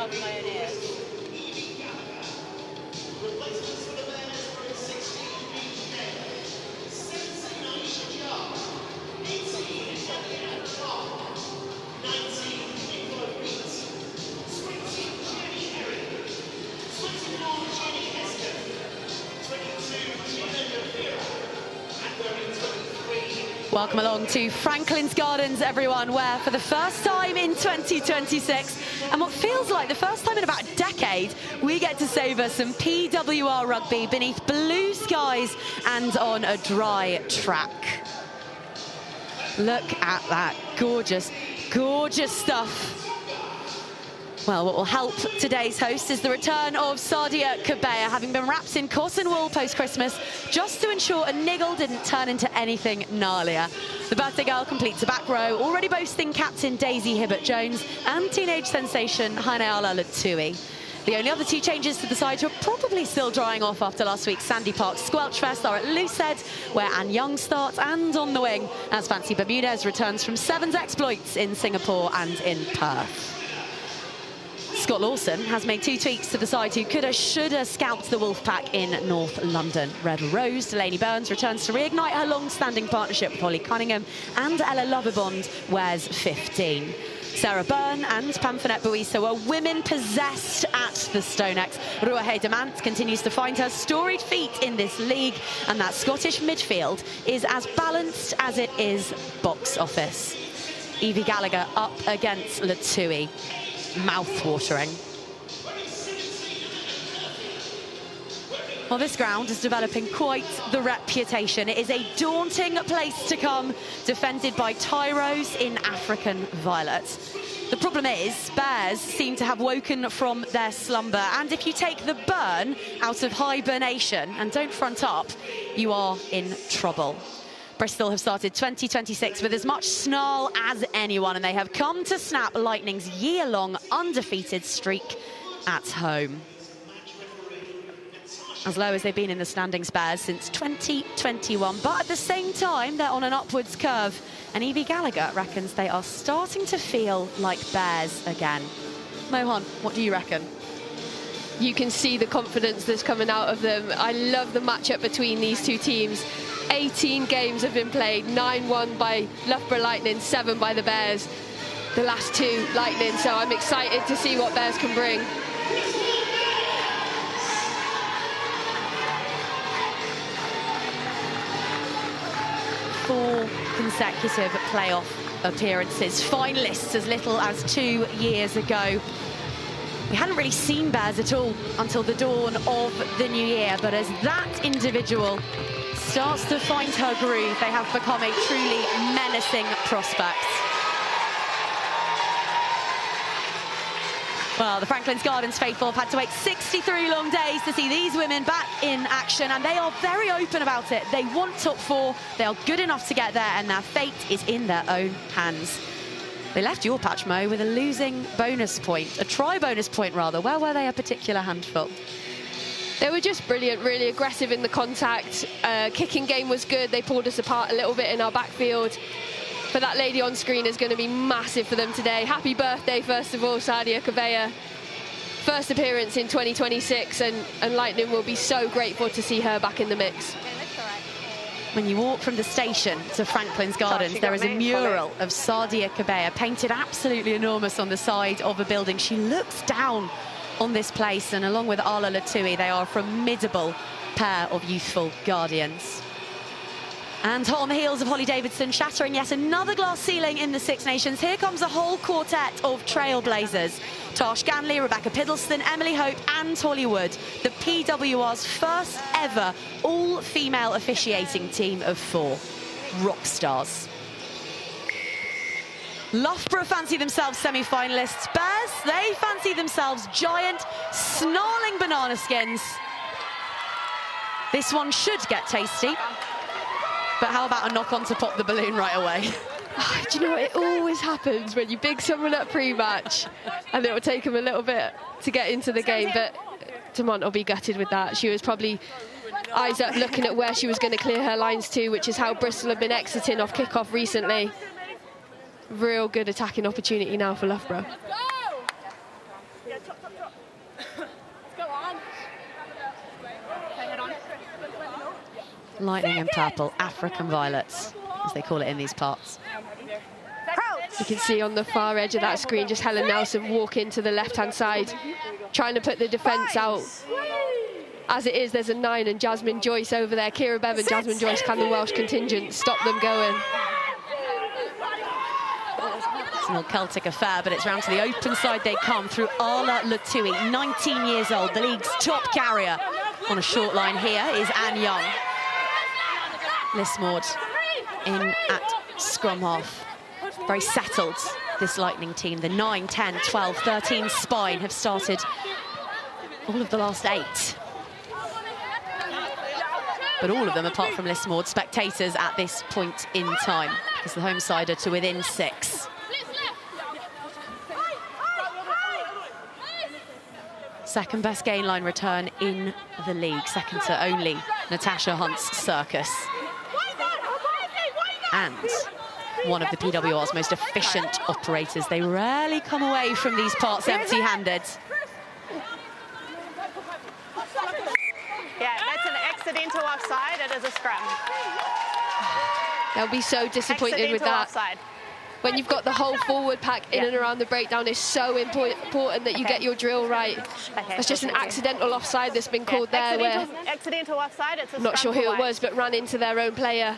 myself in my own ears. Welcome along to Franklin's Gardens, everyone, where for the first time in 2026, and what feels like the first time in about a decade, we get to savour some PWR rugby beneath blue skies and on a dry track. Look at that gorgeous, gorgeous stuff. Well, what will help today's host is the return of Sadia Cabaya, having been wrapped in cotton wool post-Christmas, just to ensure a niggle didn't turn into anything gnarlier. The birthday girl completes a back row, already boasting captain Daisy Hibbert-Jones and teenage sensation Haineala Latui. The only other two changes to the side who are probably still drying off after last week's Sandy Park Squelch Fest are at Loosehead, where Anne Young starts, and on the wing, as Fancy Bermudez returns from Sevens exploits in Singapore and in Perth. Scott Lawson has made two tweaks to the side who coulda, shoulda scalped the Wolfpack in North London. Red Rose, Delaney Burns returns to reignite her long-standing partnership with Holly Cunningham, and Ella Lovibond wears 15. Sarah Byrne and Pamphonette Buiso are women possessed at the StoneX. Ruahe Demant continues to find her storied feet in this league, and that Scottish midfield is as balanced as it is box office. Evie Gallagher up against Latui. Mouth-watering. Well, this ground is developing quite the reputation. It is a daunting place to come, defended by Tyros in African violet. The problem is, Bears seem to have woken from their slumber, and if you take the burn out of hibernation and don't front up, you are in trouble. Bristol have started 2026 with as much snarl as anyone, and they have come to snap Lightning's year-long undefeated streak at home. As low as they've been in the standings, Bears, since 2021. But at the same time, they're on an upwards curve, and Evie Gallagher reckons they are starting to feel like Bears again. Mohan, what do you reckon? You can see the confidence that's coming out of them. I love the matchup between these two teams. 18 games have been played, 9 won by Loughborough Lightning, 7 by the Bears. The last 2 Lightning, so I'm excited to see what Bears can bring. Four consecutive playoff appearances, finalists as little as 2 years ago. We hadn't really seen Bears at all until the dawn of the new year, but as that individual starts to find her groove, they have become a truly menacing prospect. Well, the Franklin's Gardens faithful have had to wait 63 long days to see these women back in action, and they are very open about it. They want top 4, they are good enough to get there, and their fate is in their own hands. They left your patch, Mo, with a losing bonus point, a try bonus point rather. Where were they a particular handful? They were just brilliant, really aggressive in the contact. Kicking game was good. They pulled us apart a little bit in our backfield. But that lady on screen is going to be massive for them today. Happy birthday, first of all, Sadia Cabaya. First appearance in 2026, and Lightning will be so grateful to see her back in the mix. When you walk from the station to Franklin's Gardens, there is a mural of Sadia Cabaya painted absolutely enormous on the side of a building. She looks down on this place, and along with Ala Latui, they are a formidable pair of youthful guardians. And hot on the heels of Holly Davidson shattering yet another glass ceiling in the Six Nations, here comes a whole quartet of trailblazers. Tash Ganley, Rebecca Piddleston, Emily Hope and Holly Wood, the PWR's first ever all-female officiating team of 4. Rock stars. Loughborough fancy themselves semi-finalists. Bears, they fancy themselves giant, snarling banana skins. This one should get tasty. But how about a knock on to pop the balloon right away? Do you know what? It always happens when you big someone up pre-match, and it will take them a little bit to get into the game. But Demont will be gutted with that. She was probably eyes up looking at where she was going to clear her lines to, which is how Bristol have been exiting off kick-off recently. Real good attacking opportunity now for Loughborough. Lightning and purple, African violets, as they call it in these parts. You can see on the far edge of that screen just Helen Nelson walk into the left-hand side, trying to put the defence out. As it is, there's a 9 and Jasmine Joyce over there. Ciara Bevan, Jasmine Joyce, can the Welsh contingent stop them going? It's an old Celtic affair, but it's round to the open side they come through Arla Latui, 19 years old, the league's top carrier. On a short line here is Anne Young. Lismord in at scrum half. Very settled, this Lightning team. The 9, 10, 12, 13 spine have started all of the last 8. But all of them, apart from Lismord, spectators at this point in time, because the home side are to within 6. Second best gain line return in the league, second to only Natasha Hunt's Circus. And one of the PWR's most efficient operators. They rarely come away from these parts empty-handed. Yeah, that's an accidental offside. It is a scrum. They'll be so disappointed with that. Offside. When you've got the whole forward pack in and around the breakdown, it's so important that you get your drill right. That's just an accidental offside that's been called there, where accidental offside. It's a not sure who it was, but ran into their own player.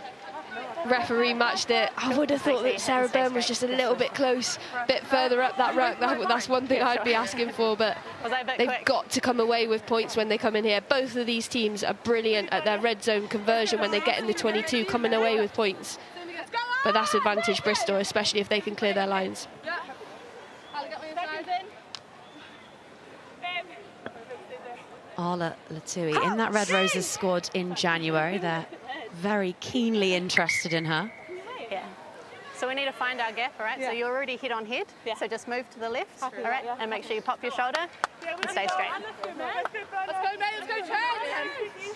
Referee matched it. I would have thought that Sarah Byrne was just a little bit close, a bit further up that ruck. That's one thing I'd be asking for, but they've got to come away with points when they come in here. Both of these teams are brilliant at their red zone conversion when they get in the 22, coming away with points. But that's advantage Bristol, especially if they can clear their lines. Arla Latui in that Red Roses squad in January. They're very keenly interested in her. Yeah. So we need to find our gap, all right? So you're already head on head. So just move to the left, all right? And make sure you pop your shoulder and stay straight.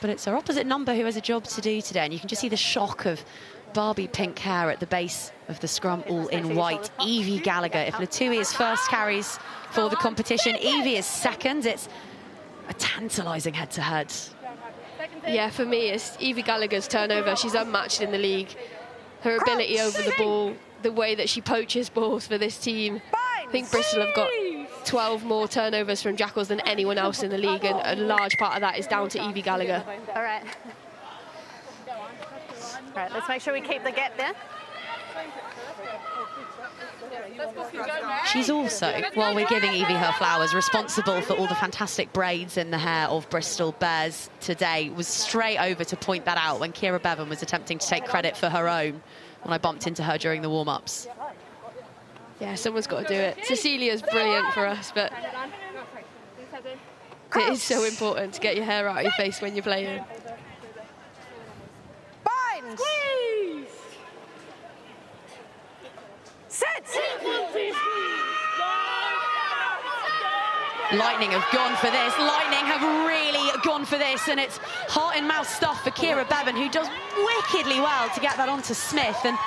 But it's her opposite number who has a job to do today. And you can just see the shock of Barbie pink hair at the base of the scrum, all in white. Evie Gallagher. If Latui is first carries for the competition, Evie is second. It's a tantalising head-to-head. Yeah, for me, it's Evie Gallagher's turnover. She's unmatched in the league. Her ability over the ball, the way that she poaches balls for this team. I think Bristol have got 12 more turnovers from Jackals than anyone else in the league, and a large part of that is down to Evie Gallagher. All right. All right, let's make sure we keep the gap there. She's also, while we're giving Evie her flowers, responsible for all the fantastic braids in the hair of Bristol Bears today. Was straight over to point that out when Ciara Bevan was attempting to take credit for her own when I bumped into her during the warm-ups. Yeah, someone's got to do it. Cecilia's brilliant for us, but it is so important to get your hair out of your face when you're playing. Squeeze! Sit! Lightning have gone for this. Lightning have really gone for this, and it's heart-in-mouth stuff for Ciara Bevan, who does wickedly well to get that onto Smith. And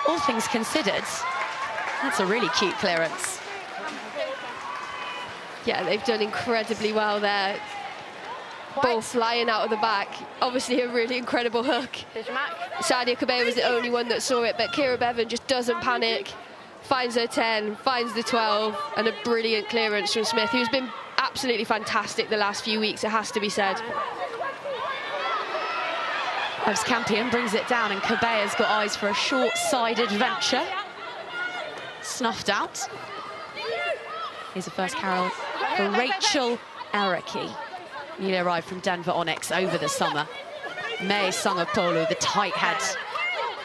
all things considered, that's a really cute clearance. Yeah, they've done incredibly well there. Ball flying out of the back. Obviously a really incredible hook. Sadia Cabaya was the only one that saw it, but Ciara Bevan just doesn't panic. Finds her 10, finds the 12, and a brilliant clearance from Smith, who's been absolutely fantastic the last few weeks, it has to be said. Ives Campion brings it down, and Cabaya's got eyes for a short-sided venture. Snuffed out. Here's a first carol for Rachel Ericki. Newly arrived from Denver Onyx over the summer. May Sangapolu, the tight head,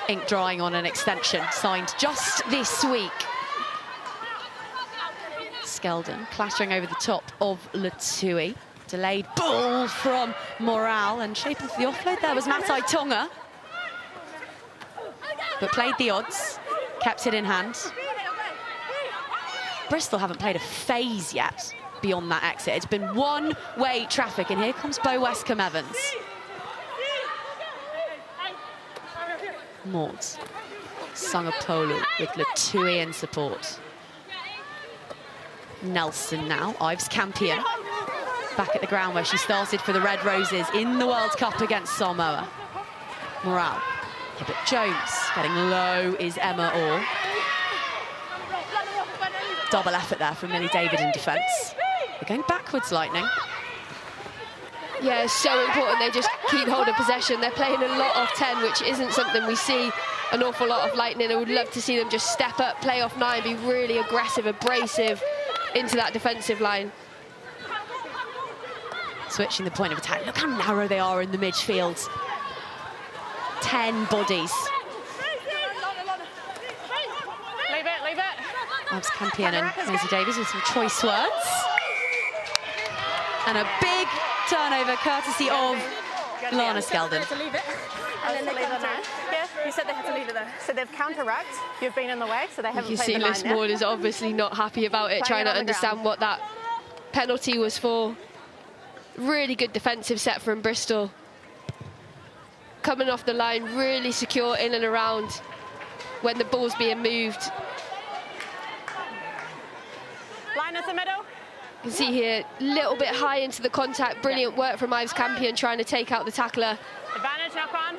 ink drying on an extension, signed just this week. Skeldon clattering over the top of Latui. Delayed ball from Morale, and shaping for the offload there was Matai Tonga. But played the odds, kept it in hand. Bristol haven't played a phase yet beyond that exit. It's been one-way traffic, and here comes Bo Westcombe-Evans. Mords, Sangapolu with Latui in support. Nelson now, Ives Campion, back at the ground where she started for the Red Roses in the World Cup against Samoa. morale. Yeah, but Jones getting low is Emma Orr. Double effort there from Millie David in defence. They're going backwards, Lightning. Yeah, it's so important they just keep hold of possession. They're playing a lot off 10, which isn't something we see an awful lot of Lightning. I would love to see them just step up, play off 9, be really aggressive, abrasive into that defensive line. Switching the point of attack. Look how narrow they are in the midfield. 10 bodies. Leave it, leave it. Labs Campion and Maisie Davies with some choice words. And a big turnover courtesy of Lana Skeldon. Yeah, you said they had to leave it there. So they've counteract. You've been in the way, so they haven't You played see the Liz 9 Maud is obviously not happy about it, trying to understand what that penalty was for. Really good defensive set from Bristol. Coming off the line, really secure in and around when the ball's being moved. Line at the middle. You can see here, a little bit high into the contact. Brilliant work from Ives Campion trying to take out the tackler. Advantage, knock on.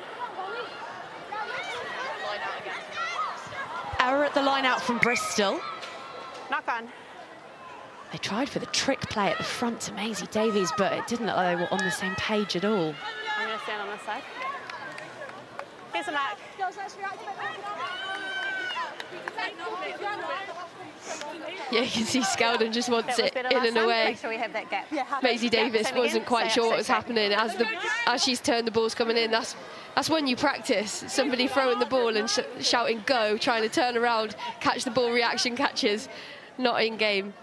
Error at the line out from Bristol. Knock on. They tried for the trick play at the front to Maisie Davies, but it didn't look like they were on the same page at all. I'm going to stand on this side. Here's a mark. Yeah, you can see Skeldon just wants it in and away. Make sure we have that gap. Maisie Davis wasn't quite sure what was happening as she's turned the balls coming in. That's when you practice. Somebody throwing the ball and shouting go, trying to turn around, catch the ball, reaction catches, not in game.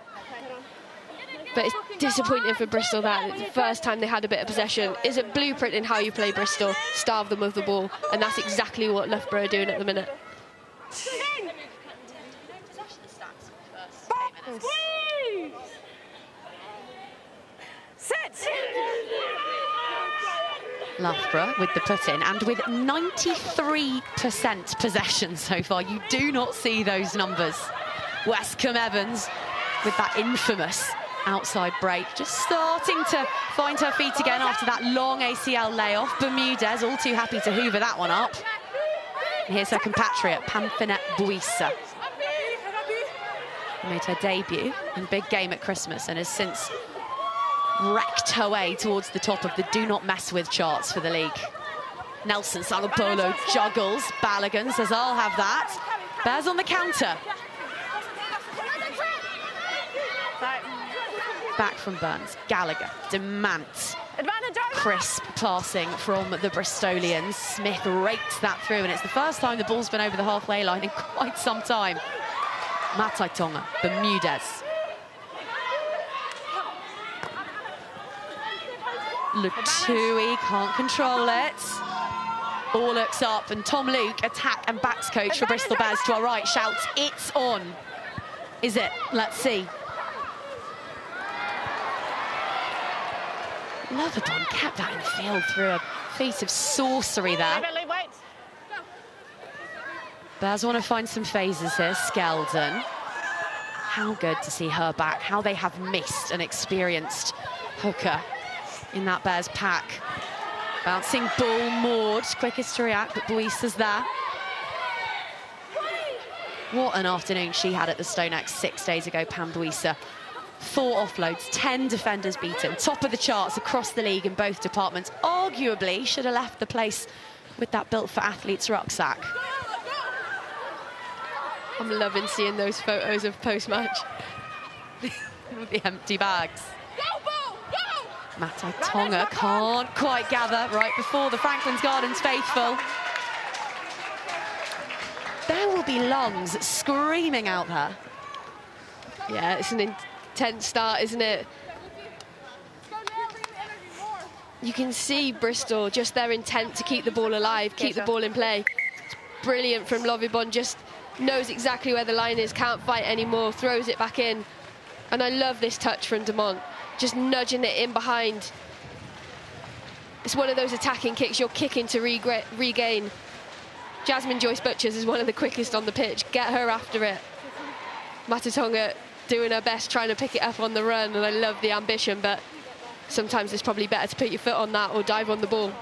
But it's disappointing for Bristol that it's the first time they had a bit of possession. Is it blueprint in how you play Bristol? Starve them of the ball, and that's exactly what Loughborough are doing at the minute. Sit! Loughborough with the put-in, and with 93% possession so far. You do not see those numbers. Westcombe Evans with that infamous outside break, just starting to find her feet again after that long ACL layoff. Bermudez all too happy to hoover that one up. And here's her compatriot, Pamphina Buissa. Made her debut in big game at Christmas and has since wrecked her way towards the top of the do not mess with charts for the league. Nelson Salopolo juggles. Balogun says, I'll have that. Bears on the counter. Back from Burns. Gallagher, Demant. Crisp passing from the Bristolians. Smith rakes that through, and it's the first time the ball's been over the halfway line in quite some time. Matai Tonga, Bermudez. Lutui can't control it. Ball looks up, and Tom Luke, attack and backs coach for Bristol Bears, to our right, shouts, it's on. Is it? Let's see. Loughborough kept that in the field through a feat of sorcery there. Bears want to find some phases here. Skeldon. How good to see her back. How they have missed an experienced hooker in that Bears pack. Bouncing ball, Maud, quickest to react, but Buissa's there. What an afternoon she had at the StoneX 6 days ago, Pam Buissa. 4 offloads, 10 defenders beaten, top of the charts across the league in both departments. Arguably should have left the place with that Built for Athletes rucksack. I'm loving seeing those photos of post-match. With the empty bags. Matai Tonga can't quite gather right before the Franklin's Gardens faithful. There will be lungs screaming out there. Yeah, it's an intense start, isn't it? You can see Bristol, just their intent to keep the ball alive, keep the ball in play. It's brilliant from Lovibon, just knows exactly where the line is, can't fight anymore, throws it back in. And I love this touch from Demont, just nudging it in behind. It's one of those attacking kicks you're kicking to regain. Jasmine Joyce-Butchers is one of the quickest on the pitch. Get her after it. Matatonga doing her best, trying to pick it up on the run, and I love the ambition, but sometimes it's probably better to put your foot on that or dive on the ball.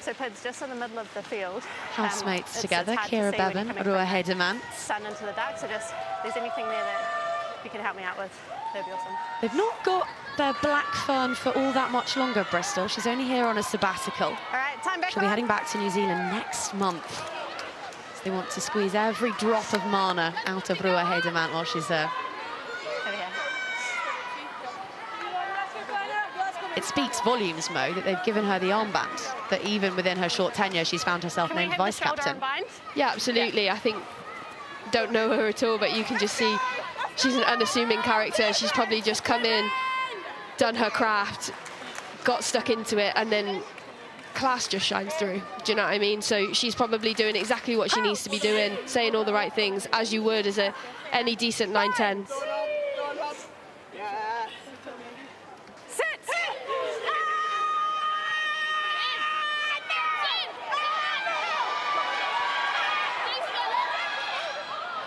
So Pid's just in the middle of the field. Housemates together, Kira Bevan, Rua Hedemans. Sun into the dark, so just, if there's anything there that you can help me out with, that'd be awesome. They've not got their black fern for all that much longer, Bristol. She's only here on a sabbatical. All right, time back. She'll be heading back to New Zealand next month. So they want to squeeze every drop of mana out of Rua Hedemans while she's there. It speaks volumes, Mo, that they've given her the armband, that even within her short tenure, she's found herself named vice-captain. Yeah, absolutely. Yeah. I think, don't know her at all, but you can just see she's an unassuming character. She's probably just come in, done her craft, got stuck into it, and then class just shines through. Do you know what I mean? So she's probably doing exactly what she needs to be doing, saying all the right things, as you would as any decent 9-10.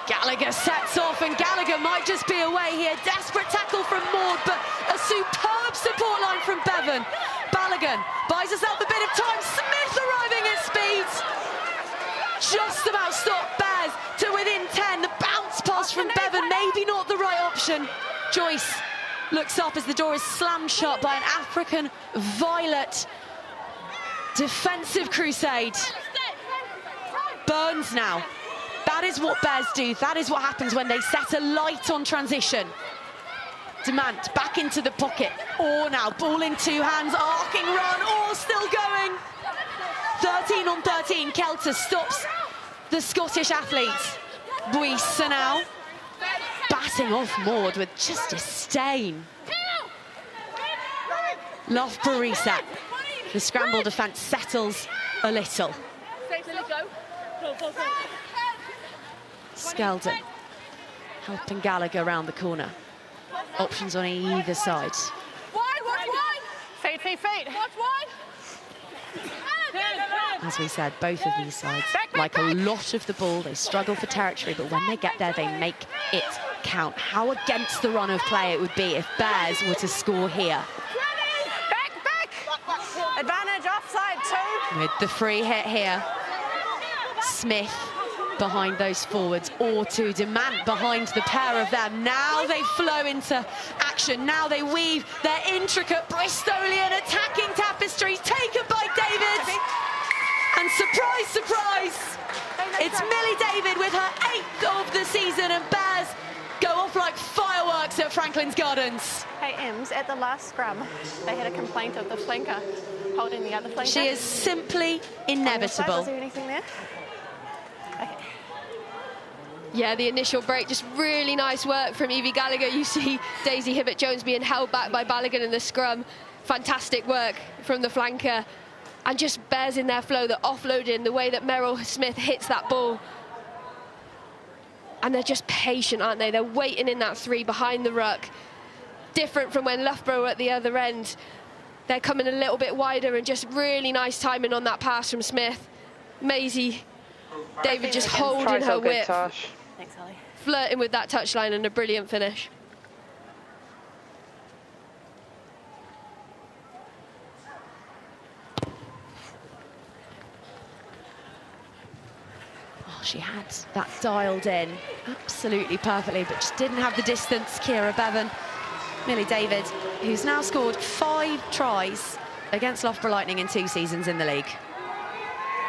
Gallagher sets off, and Gallagher might just be away here. Desperate tackle from Maud, but a superb support line from Bevan. Balogun buys herself a bit of time. Smith arriving at speed. Just about stopped Bears to within 10. The bounce pass from Bevan, maybe not the right option. Joyce looks up as the door is slammed shut by an African Violet. Defensive crusade. Burns now. That is what Bears do. That is what happens when they set a light on transition. Demant back into the pocket. Or now, ball in two hands, arcing run, or still going. 13 on 13, Kelter stops the Scottish athletes. Buissa now, batting off Maud with just disdain. Loughborough reset. The scramble defence settles a little. Skeldon helping Gallagher around the corner. Options on either side. Feet. As we said, both of these sides like a lot of the ball. They struggle for territory, but when they get there, they make it count. How against the run of play it would be if Bears were to score here. Back. Advantage offside too. With the free hit here. Smith behind those forwards, or to Demant behind the pair of them. Now they flow into action. Now they weave their intricate Bristolian attacking tapestries taken by David. And surprise, surprise, it's Millie David with her 8th of the season, and Bears go off like fireworks at Franklin's Gardens. Hey, Ems, at the last scrum, they had a complaint of the flanker holding the other flanker. She is simply inevitable. Is there anything there? Okay. Yeah, the initial break, just really nice work from Evie Gallagher. You see Daisy Hibbert-Jones being held back by Balogun in the scrum. Fantastic work from the flanker. And just Bears in their flow, the offloading, the way that Meryl Smith hits that ball. And they're just patient, aren't they? They're waiting in that 3 behind the ruck. Different from when Loughborough were at the other end. They're coming a little bit wider, and just really nice timing on that pass from Smith. Maisie David just holding her whip. Thanks, Holly. Flirting with that touchline, and a brilliant finish. Oh, she had that dialed in absolutely perfectly, but just didn't have the distance. Kira Bevan, Millie David, who's now scored 5 tries against Loughborough Lightning in 2 seasons in the league.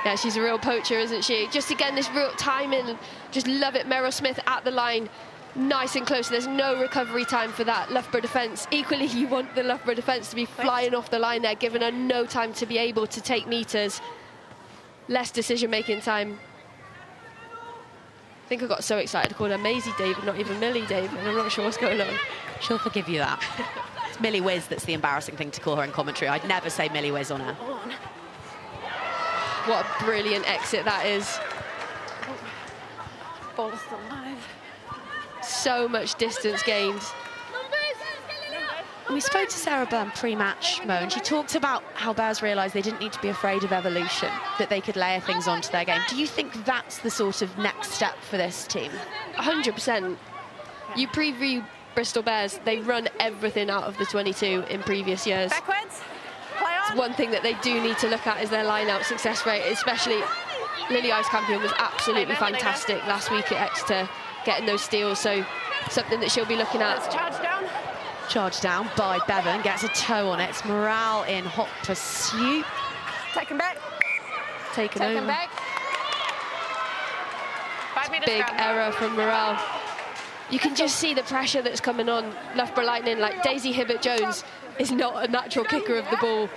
Yeah, she's a real poacher, isn't she? Just again, this real timing, just love it. Meryl Smith at the line, nice and close. There's no recovery time for that Loughborough defence. Equally, you want the Loughborough defence to be flying off the line there, giving her no time to be able to take metres. Less decision-making time. I think I got so excited to call her Maisie David, not even Millie David, and I'm not sure what's going on. She'll forgive you that. It's Millie Whiz that's the embarrassing thing to call her in commentary. I'd never say Millie Whiz on her. What a brilliant exit that is. Ball is still alive. So much distance gained. We spoke to Sarah Byrne pre-match, Mo, and she talked about how Bears realised they didn't need to be afraid of evolution, that they could layer things onto their game. Do you think that's the sort of next step for this team? 100%. You preview Bristol Bears, they run everything out of the 22 in previous years. Backwards, play one thing that they do need to look at is their line-out success rate, especially Lily Ice Campion was absolutely fantastic last week at Exeter, getting those steals, so something that she'll be looking at. Let's charge down. Charged down by Bevan, gets a toe on it. It's Morale in hot pursuit. Take him back. Taken Take him over. back. 5 meters Big scrum. error from Morale. You can just see the pressure that's coming on Loughborough Lightning. Like, Daisy Hibbert-Jones is not a natural kicker of the ball.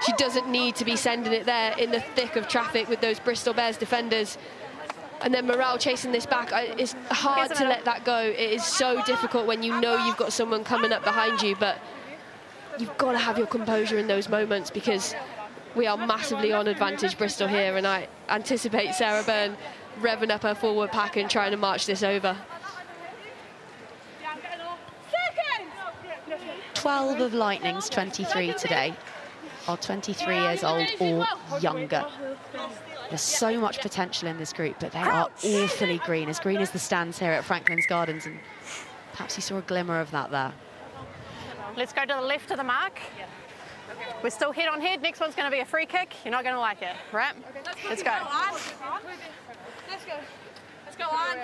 She doesn't need to be sending it there in the thick of traffic with those Bristol Bears defenders. And then Morale chasing this back. It's hard to let that go. It is so difficult when you know you've got someone coming up behind you, but you've got to have your composure in those moments because we are massively on advantage, Bristol, here, and I anticipate Sarah Byrne revving up her forward pack and trying to march this over. 12 of Lightning's 23 today are 23 years old or younger. There's so much potential in this group, but they are awfully green as the stands here at Franklin's Gardens, and perhaps you saw a glimmer of that there. Let's go to the left of the mark. We're still head on head. Next one's going to be a free kick. You're not going to like it, right? Let's go. Let's go on.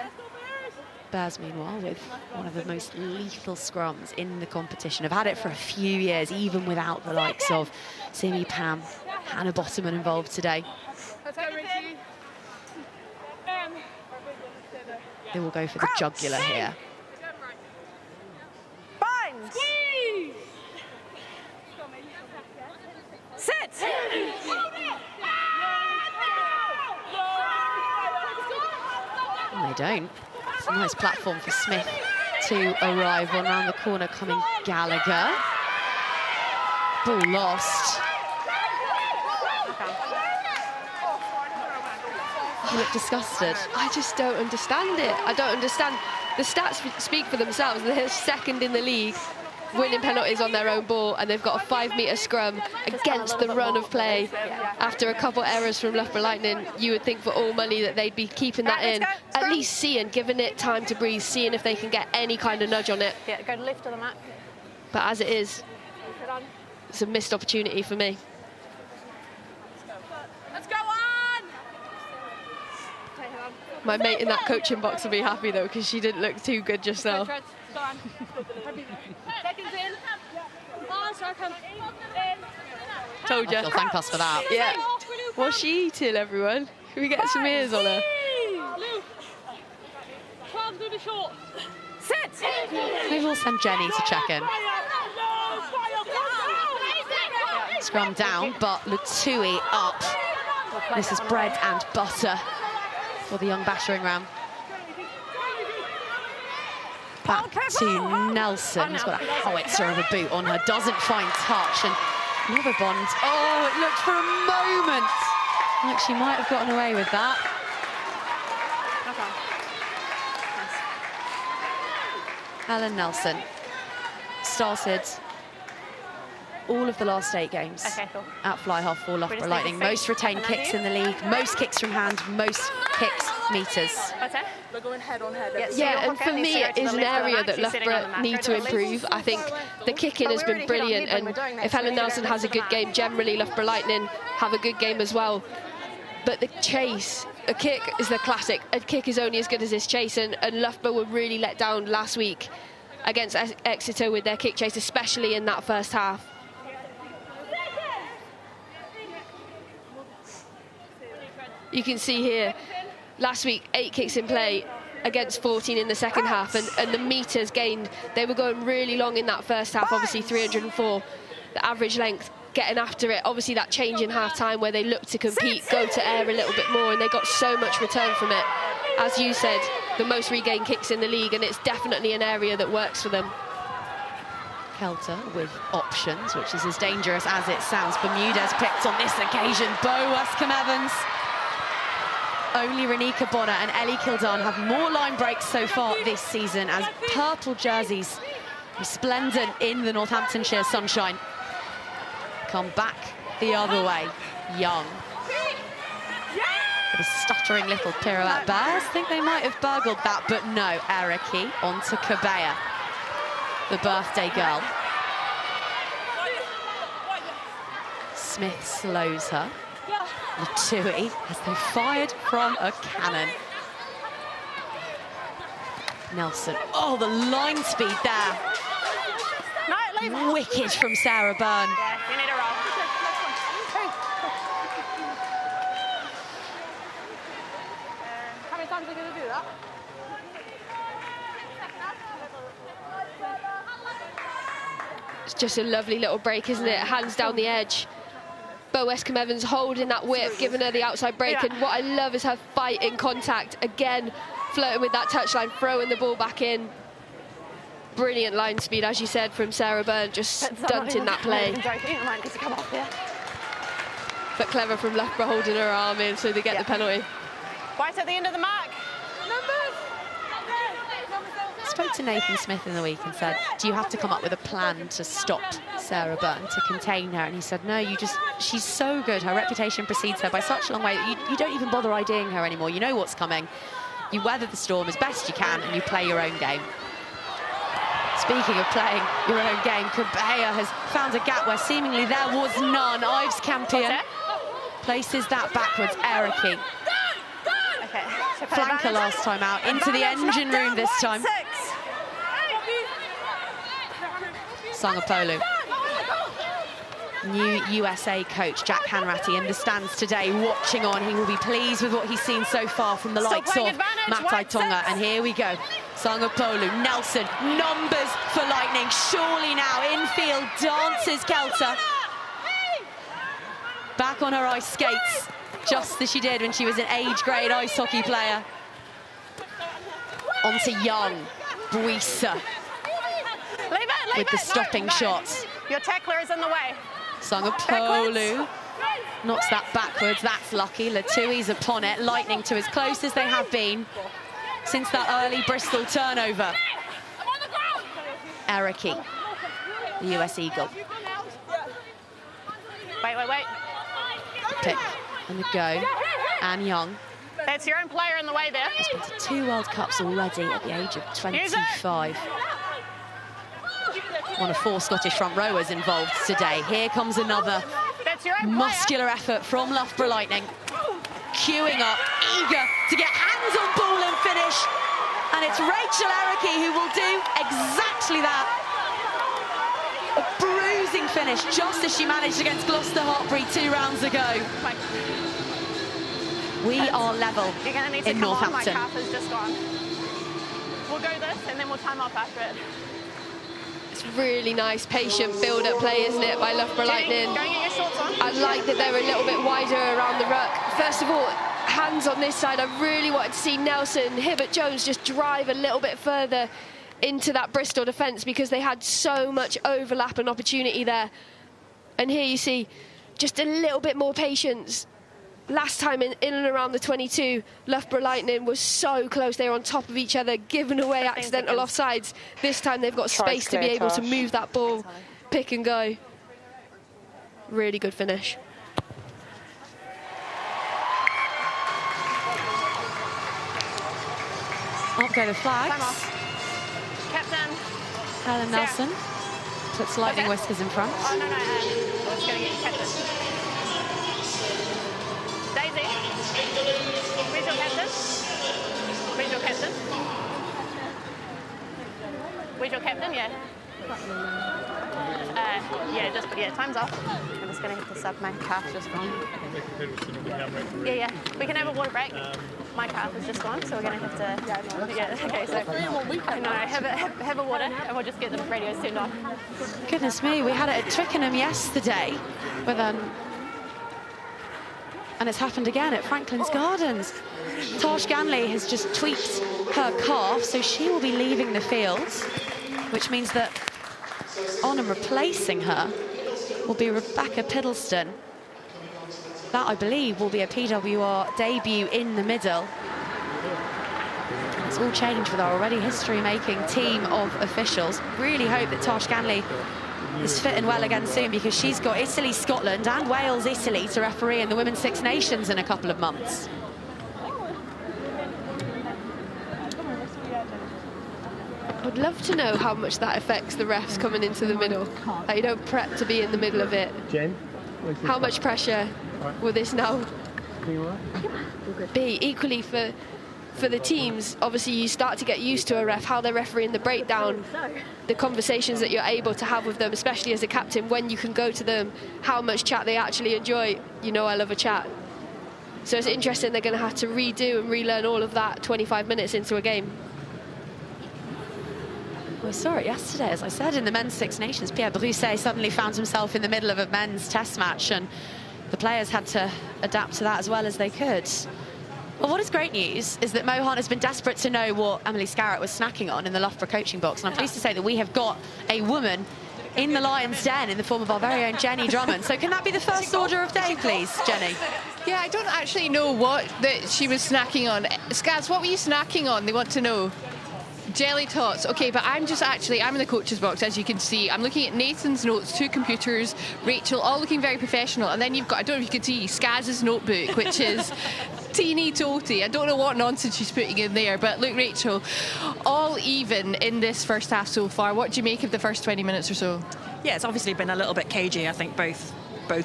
Bears, meanwhile, with one of the most lethal scrums in the competition. Have had it for a few years, even without the likes of Simi Pam, Hannah Bottoman involved today. They will go for the jugular here. Binds. Sit. And they don't. It's a nice platform for Smith to arrive on. Around the corner coming Gallagher. Ball lost. You look disgusted. I just don't understand it. I don't understand. The stats speak for themselves. They're second in the league, winning penalties on their own ball, and they've got a 5-metre scrum against the run of play. After a couple errors from Loughborough Lightning, you would think for all money that they'd be keeping that in, at least seeing, giving it time to breathe, seeing if they can get any kind of nudge on it. Yeah, go to left of the map. But as it is, it's a missed opportunity for me. Let's go on. My mate in that coaching box will be happy though, because she didn't look too good just now. Go on. Seconds in. On, second. Told you. You'll thank us for that. Yeah. What's she eating, everyone? Can we get some ears on her? Luke. 12 through the short. Sit. Maybe we'll send Jenny to check in. Scrum down, but Lutui up. This is bread and butter for the young battering ram. Back to Nelson, who's got a howitzer of a boot on her, doesn't find touch, and Neverbond, oh, it looked for a moment like she might have gotten away with that. Helen Nelson started all of the last 8 games at fly half for Loughborough Lightning. Most retained kicks in the league, most kicks from hand, most kicks meters. What's that? We're going head on head. Yeah, and for me, it is an area that Loughborough need to improve. I think the kicking has been brilliant, and if Helen Nelson has a good game, generally Loughborough Lightning have a good game as well. But the chase, a kick is the classic. A kick is only as good as its chase, and Loughborough were really let down last week against Exeter with their kick chase, especially in that first half. You can see here, last week, 8 kicks in play against 14 in the second half, and the meters gained, they were going really long in that first half, obviously 304, the average length, getting after it. Obviously that change in half-time where they looked to compete, go to air a little bit more, and they got so much return from it. As you said, the most regained kicks in the league, and it's definitely an area that works for them. Kelter with options, which is as dangerous as it sounds. Bermudez picked on this occasion. Bo Westcombe-Evans. Only Renika Bonner and Ellie Kildare have more line breaks so far this season as purple jerseys, resplendent in the Northamptonshire sunshine, come back the other way. Young. With a stuttering little pirouette. Bears think they might have burgled that, but no. Eriki onto Cabaya, the birthday girl. Smith slows her. Latui as they fired from a cannon. Nelson, oh, the line speed there. No, wicked from Sarah Byrne. Yeah, you need a roll. How many times are you going to do that? It's just a lovely little break, isn't it? Hands down the edge. Bo Westcombe-Evans holding that whip, giving her the outside break. And what I love is her fight in contact. Again, flirting with that touchline, throwing the ball back in. Brilliant line speed, as you said, from Sarah Byrne, just stunting that play. But clever from Loughborough holding her arm in so they get the penalty. Right at the end of the mark. I spoke to Nathan Smith in the week and said, do you have to come up with a plan to stop Sarah Byrne, to contain her? And he said, no, she's so good. Her reputation precedes her by such a long way that you don't even bother IDing her anymore. You know what's coming. You weather the storm as best you can and you play your own game. Speaking of playing your own game, Cabaya has found a gap where seemingly there was none. Ives Campion places that backwards. Eriki. Okay. Flanker last time out, into the engine room this time. Sangapolu. New USA coach Jack Hanratty in the stands today, watching on. He will be pleased with what he's seen so far from the likes of Matai Tonga. And here we go. Sangapolu, Nelson, numbers for Lightning. Surely now, infield, dances Kelter. Back on her ice skates, just as she did when she was an age-grade ice hockey player. On to Young, Buisa. With the stopping shots. Your tackler is in the way. Sangapolu knocks that backwards. That's lucky. Latui's upon it. Lightning to as close as they have been since that early Bristol turnover. Eriki, the US Eagle. Wait. Pick and the go. And Young. That's your own player in the way there. Has been to 2 World Cups already at the age of 25. One of 4 Scottish front rowers involved today. Here comes another muscular effort from Loughborough Lightning. Queuing up, eager to get hands on ball and finish. And it's Rachel Eriki who will do exactly that. A bruising finish, just as she managed against Gloucester Hartbury 2 rounds ago. We are level in Northampton. My calf is just gone. We'll go this and then we'll time off after it. It's really nice, patient build-up play, isn't it, by Loughborough Lightning? Go and get your shorts on. I like that they're a little bit wider around the ruck. First of all, hands on this side. I really wanted to see Nelson, Hibbert-Jones just drive a little bit further into that Bristol defence because they had so much overlap and opportunity there. And here you see just a little bit more patience. Last time in and around the 22, Loughborough Lightning was so close. They were on top of each other, giving away accidental offsides. This time they've got space to be able to move that ball, pick and go. Really good finish. Up go the flags. Captain. Helen Nelson puts Lightning Whiskers in front. Oh, no. I was going to get captain. Daisy. Where's your captain? Where's your captain? Where's your captain? Yeah. Time's off. I'm just going to hit this up. My calf's just gone. Yeah. We can have a water break. My calf is just gone, so we're going to have to... Yeah, okay, so... No, have a water, and we'll just get the radios turned on. Goodness me, we had it at Twickenham yesterday with and it's happened again at Franklin's Gardens. Tosh Ganley has just tweaked her calf, so she will be leaving the field, which means that on and replacing her will be Rebecca Piddleston. That, I believe, will be a PWR debut in the middle. It's all changed with our already history-making team of officials. Really hope that Tosh Ganley is fit and well again soon, because she's got Italy, Scotland and Wales, Italy to referee in the Women's Six Nations in a couple of months. I'd love to know how much that affects the refs coming into the middle. Like, you don't prep to be in the middle of it. Jen? How much pressure will this now be? Equally for the teams, obviously you start to get used to a ref, how they're refereeing the breakdown, the conversations that you're able to have with them, especially as a captain, when you can go to them, how much chat they actually enjoy. You know I love a chat. So it's interesting they're going to have to redo and relearn all of that 25 minutes into a game. We saw it yesterday, as I said, in the men's Six Nations. Pierre Brousset suddenly found himself in the middle of a men's test match, and the players had to adapt to that as well as they could. Well, what is great news is that Mohan has been desperate to know what Emily Scarrett was snacking on in the Loughborough coaching box. And I'm pleased to say that we have got a woman in the Lion's Den in the form of our very own Jenny Drummond. So can that be the first order of day, please, Jenny? Yeah, I don't actually know what that she was snacking on. Skaz, what were you snacking on? They want to know. Jelly tots. Okay, but I'm in the coach's box, as you can see. I'm looking at Nathan's notes, 2 computers, Rachel, all looking very professional. And then you've got, I don't know if you can see, Skaz's notebook, which is teeny totty. I don't know what nonsense she's putting in there. But look, Rachel, all even in this first half so far. What do you make of the first 20 minutes or so? Yeah, it's obviously been a little bit cagey. I think both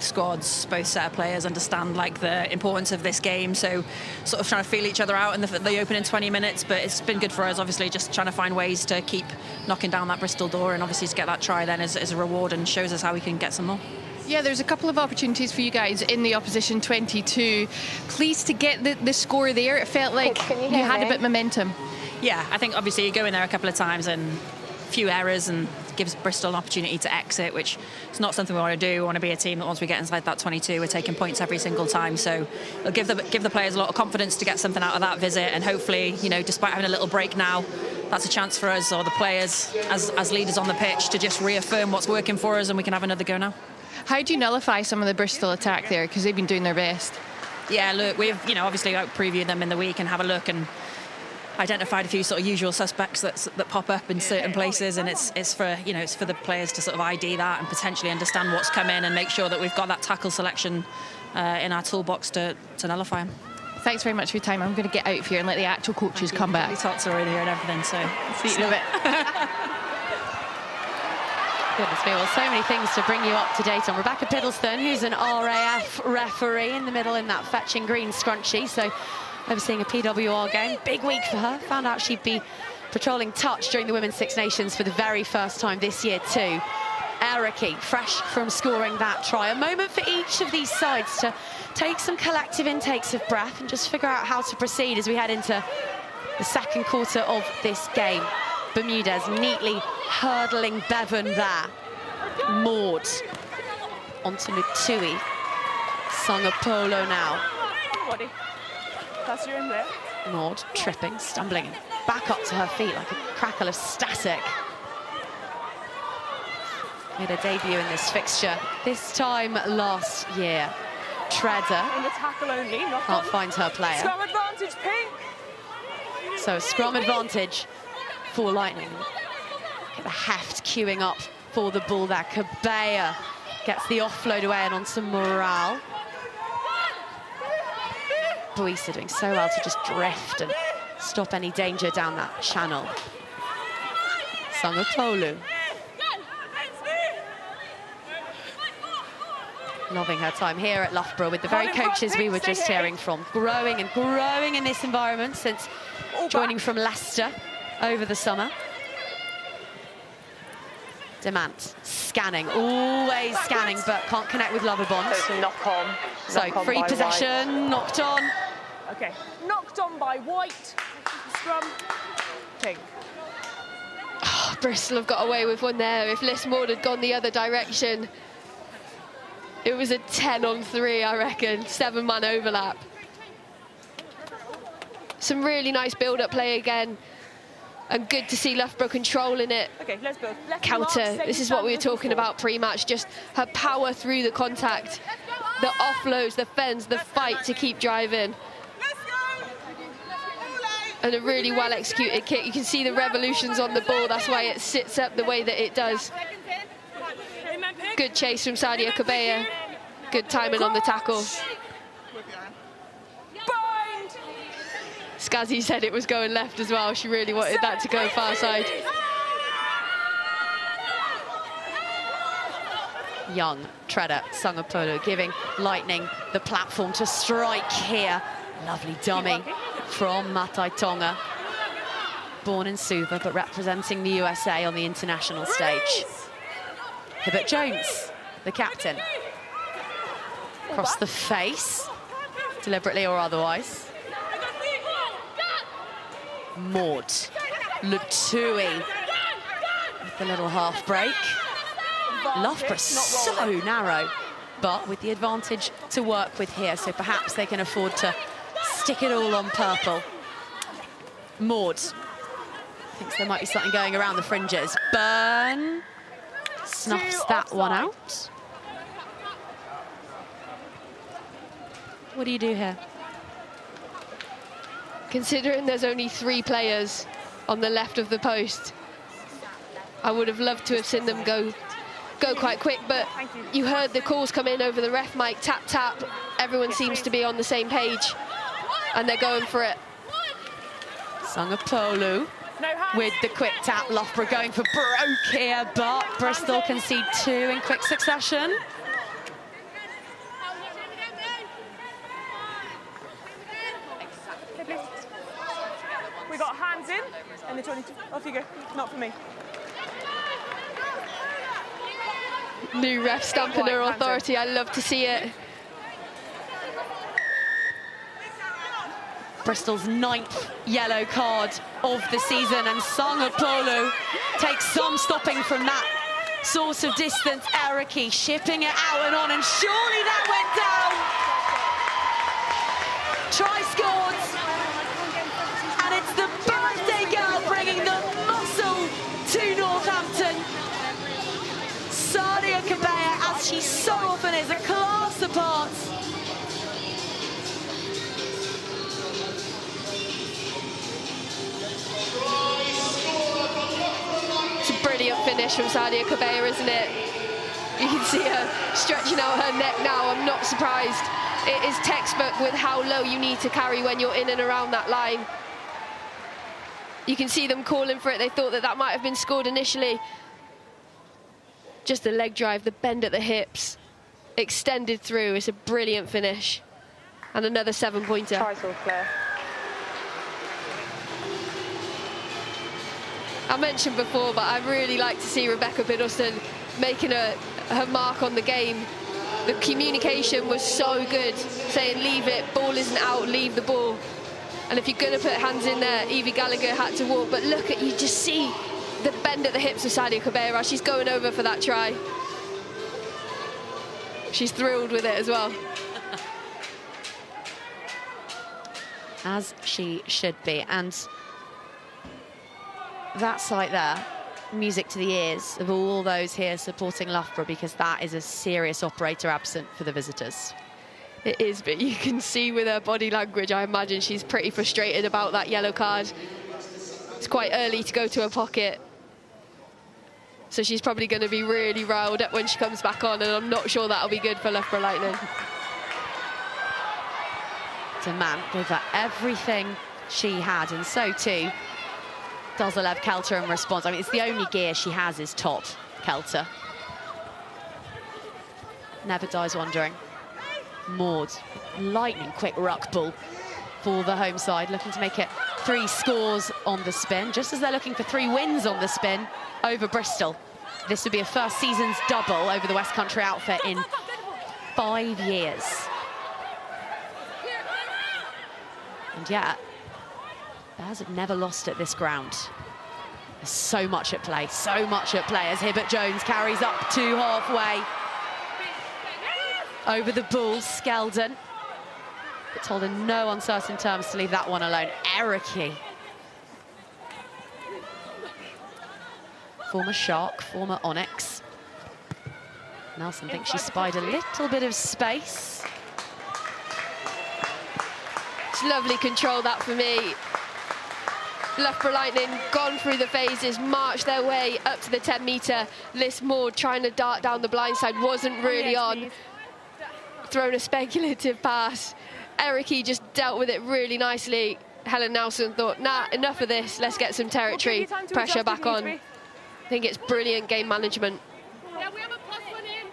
squads, both set of players understand like the importance of this game, so sort of trying to feel each other out in the opening 20 minutes, but it's been good for us, obviously, just trying to find ways to keep knocking down that Bristol door, and obviously to get that try then as a reward, and shows us how we can get some more. Yeah, there's a couple of opportunities for you guys in the opposition 22. Pleased to get the score there. It felt like you had a bit of momentum. Yeah, I think obviously you go in there a couple of times and a few errors, and gives Bristol an opportunity to exit, which is not something we want to do. We want to be a team that once we get inside that 22, we're taking points every single time. So it'll give the players a lot of confidence to get something out of that visit, and hopefully, you know, despite having a little break now, that's a chance for us, or the players as leaders on the pitch, to just reaffirm what's working for us, and we can have another go now. How do you nullify some of the Bristol attack there, because they've been doing their best? Yeah, look, we've, you know, obviously previewed them in the week and have a look, and identified a few sort of usual suspects that pop up in certain places, and it's for, you know, it's for the players to sort of ID that and potentially understand what's coming, and make sure that we've got that tackle selection in our toolbox to nullify them. Thanks very much for your time. I'm going to get out of here and let the actual coaches come back. The tots are in here and everything, so see you in a bit. Goodness me, well, so many things to bring you up to date on. Rebecca Piddleston, who's an RAF referee in the middle in that fetching green scrunchie, so overseeing a PWR game. Big week for her. Found out she'd be patrolling touch during the Women's Six Nations for the very first time this year too. Eriki, fresh from scoring that try. A moment for each of these sides to take some collective intakes of breath and just figure out how to proceed as we head into the second quarter of this game. Bermudez neatly hurdling Bevan there. Maud onto Mutui. Sangapolo now. Maud tripping, stumbling, back up to her feet like a crackle of static. Made her debut in this fixture this time last year. Treader in the tackle only, can't find her player. Scrum advantage, Pink. So scrum advantage for Lightning. Get the heft queuing up for the ball there. Cabaya gets the offload away and onto Morale. Buisa doing so well to just drift and stop any danger down that channel. Sangapolu. Loving her time here at Loughborough with the very coaches we were just hearing from. Growing and growing in this environment since joining from Leicester over the summer. Demant scanning, always scanning, but can't connect with Loverbond. So knock on. So free possession, knocked on. Okay, knocked on by White. Scrum, Pink. Oh, Bristol have got away with one there. If Liz Maud had gone the other direction, it was a 10-on-3, I reckon. 7-man overlap. Some really nice build-up play again. And good to see Loughborough controlling it. Okay, let's build. Counter, this is what we were talking about pre-match, just her power through the contact, the offloads, the fends, the fight to keep driving. And a really well-executed kick. You can see the revolutions on the ball, that's why it sits up the way that it does. Good chase from Sadia Cabaya. Good timing on the tackle. Skazzy said it was going left as well. She really wanted that to go far side. young treader, Sangapolo, giving Lightning the platform to strike here. Lovely dummy from Matai Tonga. Born in Suva, but representing the USA on the international stage. Hibbert Jones, the captain. Across the face, deliberately or otherwise. Maud Lutui with the little half break. Loughborough so narrow, but with the advantage to work with here, so perhaps they can afford to stick it all on purple. Maud thinks there might be something going around the fringes. Byrne snuffs that one out. What do you do here? Considering there's only 3 players on the left of the post, I would have loved to have seen them go quite quick, but you heard the calls come in over the ref mic, tap, tap. Everyone seems to be on the same page, and they're going for it. Sangapolo with the quick tap. Loughborough going for broke here, but Bristol concede 2 in quick succession. We got hands in the 22. Off you go. Not for me. New ref stamping her authority. I love to see it. Bristol's 9th yellow card of the season, and Sangapolo takes some stopping from that source of distance. Eriki shipping it out and on, and surely that went down. Try scored, and it's the birthday girl bringing the muscle to Northampton. Sadia Cabaya, as she so often is, a class apart. It's a brilliant finish from Sadia Cabaya, isn't it? You can see her stretching out her neck now. I'm not surprised. It is textbook with how low you need to carry when you're in and around that line. You can see them calling for it. They thought that that might have been scored initially. Just the leg drive, the bend at the hips, extended through. It's a brilliant finish. And another 7-pointer. I mentioned before, but I really like to see Rebecca Biddleston making her mark on the game. The communication was so good, saying leave it, ball isn't out, leave the ball. And if you're going to put hands in there, Evie Gallagher had to walk. But look at, you just see the bend at the hips of Sadia Cabaya as she's going over for that try. She's thrilled with it as well. As she should be. And that sight there, music to the ears of all those here supporting Loughborough, because that is a serious operator absent for the visitors. It is, but you can see with her body language, I imagine she's pretty frustrated about that yellow card. It's quite early to go to her pocket. So she's probably going to be really riled up when she comes back on, and I'm not sure that'll be good for Loughborough Lightning. Demand gave her everything she had, and so too does Alev Kelter in response. I mean, it's the only gear she has is top, Kelter. Never dies wondering. Maud, lightning quick ruck ball for the home side, looking to make it 3 scores on the spin, just as they're looking for 3 wins on the spin over Bristol. This would be a first season's double over the West Country outfit in 5 years. And yet, Bears have never lost at this ground. There's so much at play as Hibbert Jones carries up to halfway. Over the ball, Skeldon. But told in no uncertain terms to leave that one alone. Eriki. Former Shark, former Onyx. Nelson thinks she spied a little bit of space. It's lovely control, that for me. Loughborough Lightning gone through the phases, marched their way up to the 10-metre. Liz Maud trying to dart down the blind side, wasn't really on. Thrown a speculative pass. Eriki just dealt with it really nicely. Helen Nelson thought, nah, enough of this, let's get some territory. Pressure back on. I think it's brilliant game management. Yeah, we have a plus one in.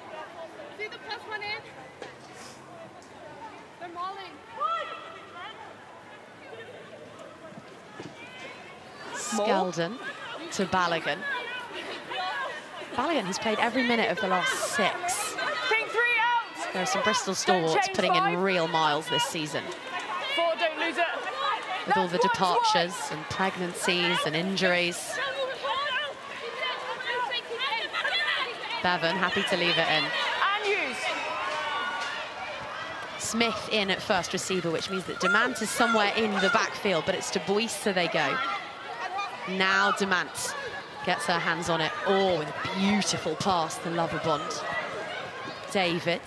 Skeldon to Balogun. Balogun has played every minute of the last 6. Pink 3 out. There are some Bristol stalwarts putting in real miles this season. 4, don't lose it. With all the departures and pregnancies and injuries. Bevan happy to leave it in. And use. Smith in at first receiver, which means that Demant is somewhere in the backfield, but it's to Boyce they go. Now Demant gets her hands on it. Oh, with a beautiful pass to Loughborough. David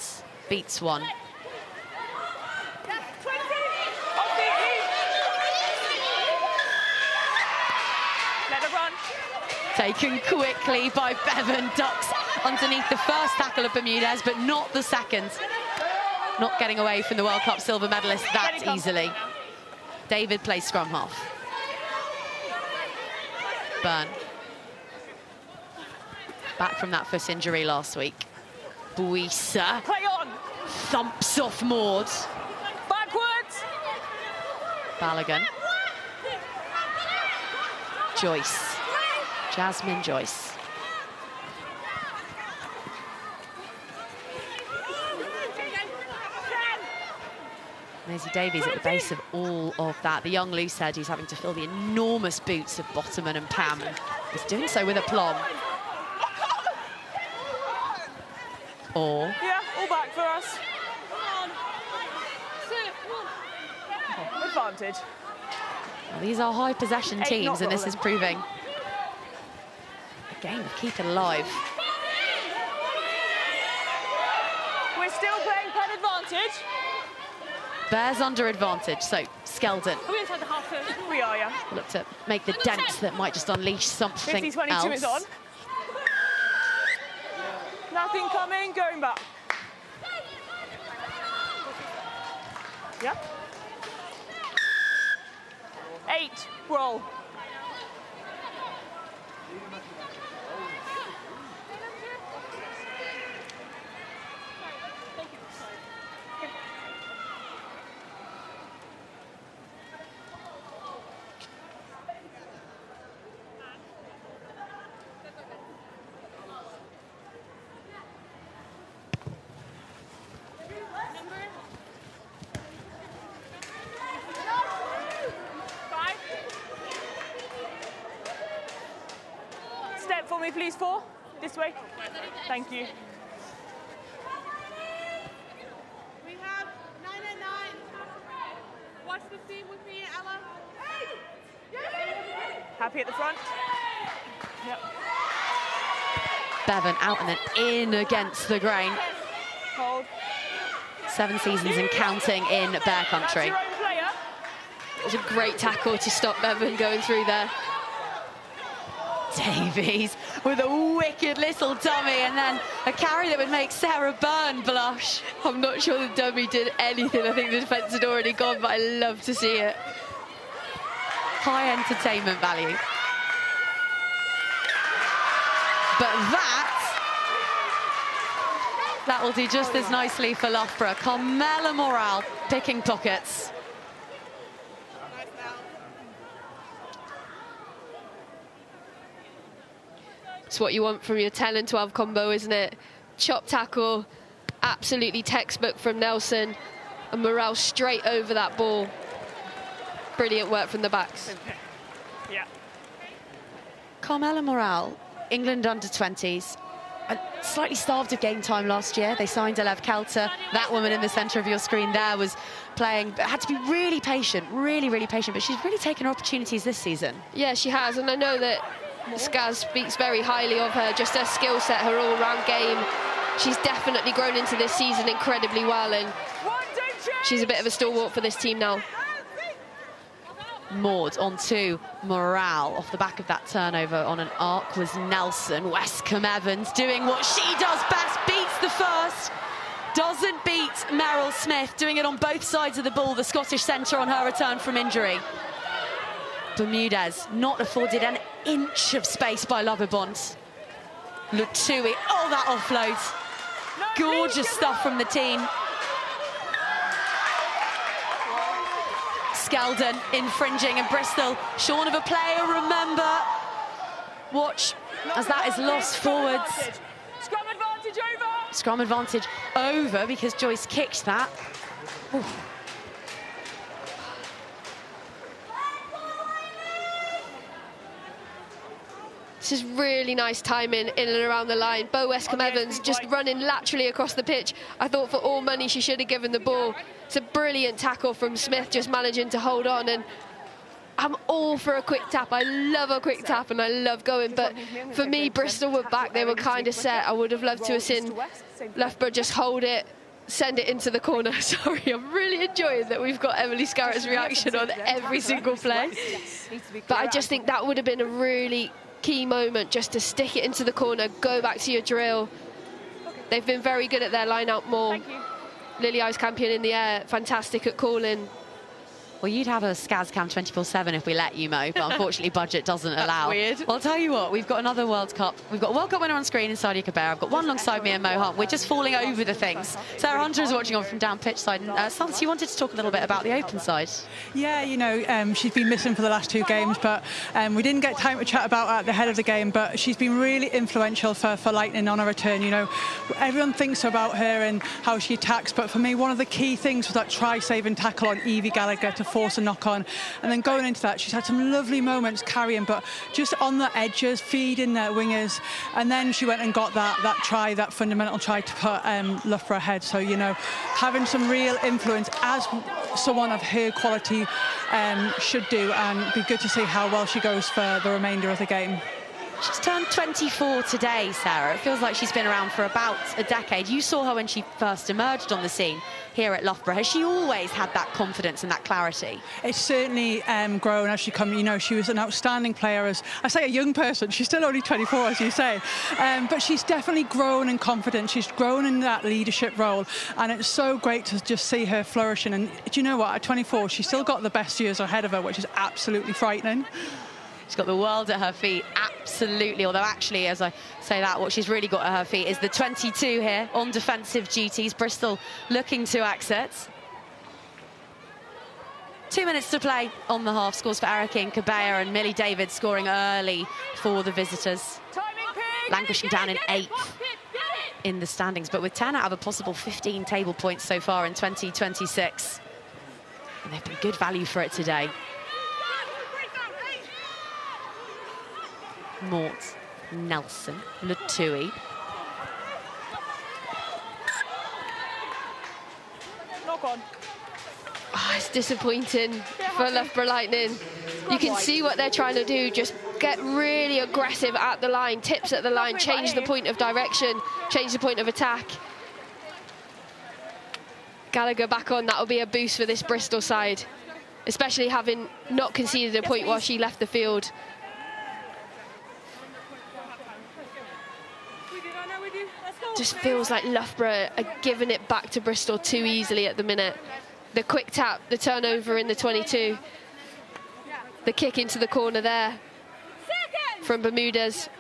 beats one. Let her run. Taken quickly by Bevan, ducks underneath the first tackle of Bermudez, but not the second. Not getting away from the World Cup silver medalist that easily. David plays scrum half. Byrne. Back from that foot injury last week. Boyce Play on. thumps off Maud. Backwards. Balogun. Joyce. Jasmine Joyce. Maisie Davies at the base of all of that. The young loosehead who's having to fill the enormous boots of Bottoman and Pam, and is doing so with aplomb. Or Yeah, all back for us. Advantage. well, these are high possession 8 teams, not and this rolling. is proving a game of keep it alive. We're still playing pen advantage. Bears under advantage, so Skeldon Are we inside the half first? We are, yeah. look to make the dent that might just unleash something 50-22 else. is on. Nothing coming, going back. Yeah. 8, roll. Step for me, please, 4. This way. Thank you. We have 9 and 9. Watch the team with me, Ella. Happy at the front. Yep. Bevan out and then in against the grain. Hold. 7 seasons and counting in Bear That's Country. your own player. It was a great tackle to stop Bevan going through there. Davies with a wicked little dummy and then a carry that would make Sarah Byrne blush. I'm not sure the dummy did anything. I think the defence had already gone, but I love to see it. High entertainment value. But that will do just as nicely for Loughborough. Carmela Morale picking pockets. It's what you want from your 10 and 12 combo, isn't it? Chop tackle, absolutely textbook from Nelson, and Morale straight over that ball. Brilliant work from the backs. Yeah. Carmela Morale, England under-20s, slightly starved of game time last year. They signed Alev Kelter. That woman in the centre of your screen there was playing, but had to be really patient, really patient, but she's really taken her opportunities this season. Yeah, she has, and I know that Skaz speaks very highly of her, just her skill set, her all-round game. She's definitely grown into this season incredibly well, and she's a bit of a stalwart for this team now. Maud on to Morale off the back of that turnover on an arc was Nelson. Westcombe Evans doing what she does best, beats the first, doesn't beat Meryl Smith, doing it on both sides of the ball, the Scottish centre on her return from injury. Bermudez not afforded an inch of space by Loughborough. Lutui, oh, that offload. Gorgeous stuff from the team. Skeldon infringing, and Bristol shorn of a player, remember. Watch as that is lost forwards. Scrum advantage over. Scrum advantage over because Joyce kicked that. Ooh. This is really nice timing in and around the line. Bo Westcombe-Evans just running laterally across the pitch. I thought for all money she should have given the ball. It's a brilliant tackle from Smith, just managing to hold on. And I'm all for a quick tap. I love a quick tap and I love going. But for me, Bristol were back. They were kind of set. I would have loved to have seen Loughborough just hold it, send it into the corner. Sorry, I'm really enjoying that we've got Emily Scarrett's reaction on every single play. But I just think that would have been a really key moment, just to stick it into the corner, go back to your drill. They've been very good at their line-out more. Lily Ice-Campion in the air, fantastic at calling. Well, you'd have a Scaz Cam 24/7 if we let you, Mo, but unfortunately budget doesn't allow. Weird. Well, I'll tell you what, we've got another World Cup. We've got a World Cup winner on screen in Sadia Cabaya. I've got one alongside me and Mo Hunt. We're just falling over the things. Sarah Hunter is watching on from down pitch side. And Sans, you wanted to talk a little bit about the open side. Yeah, you know, she's been missing for the last 2 games, but we didn't get time to chat about her at the head of the game, but she's been really influential for Lightning on her return. You know, everyone thinks about her and how she attacks, but for me, one of the key things was that try-saving tackle on Evie Gallagher to force a knock-on. And then going into that, she's had some lovely moments carrying, but just on the edges, feeding their wingers. And then she went and got that try, that fundamental try to put Loughborough ahead. So, you know, having some real influence as someone of her quality should do, and be good to see how well she goes for the remainder of the game. She's turned 24 today, Sarah. It feels like she's been around for about a decade. You saw her when she first emerged on the scene here at Loughborough. Has she always had that confidence and that clarity? It's certainly grown as she come. You know, she was an outstanding player. As I say, a young person. She's still only 24, as you say. But she's definitely grown in confidence. She's grown in that leadership role. And it's so great to just see her flourishing. And do you know what? At 24, she's still got the best years ahead of her, which is absolutely frightening. She's got the world at her feet, absolutely. Although actually, as I say that, what she's really got at her feet is the 22 here on defensive duties. Bristol looking to exit. 2 minutes to play on the half. Scores for Erica and Cabaya, and Millie David scoring early for the visitors. Languishing down in 8th in the standings, but with 10 out of a possible 15 table points so far in 2026. And they've been good value for it today. Mort, Nelson, Latui. Knock on. Oh, it's disappointing for Loughborough Lightning. You can see what they're trying to do, just get really aggressive at the line, tips at the line, change the point of direction, change the point of attack. Gallagher back on, that'll be a boost for this Bristol side, especially having not conceded a point while she left the field. Just feels like Loughborough are giving it back to Bristol too easily at the minute. The quick tap, the turnover in the 22, the kick into the corner there from Bermudez.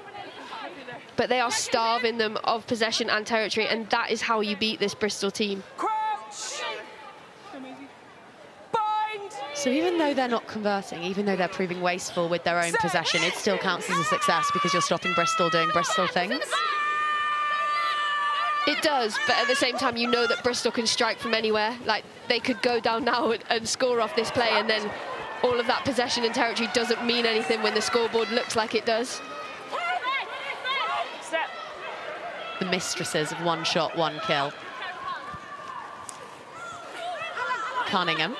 But they are starving them of possession and territory, and that is how you beat this Bristol team. Crouch. Bind. So even though they're not converting, even though they're proving wasteful with their own possession, it still counts as a success because you're stopping Bristol doing Bristol things. It does, but at the same time, you know that Bristol can strike from anywhere. Like, they could go down now and score off this play, and then all of that possession and territory doesn't mean anything when the scoreboard looks like it does. Step. The mistresses of one shot, one kill. Cunningham.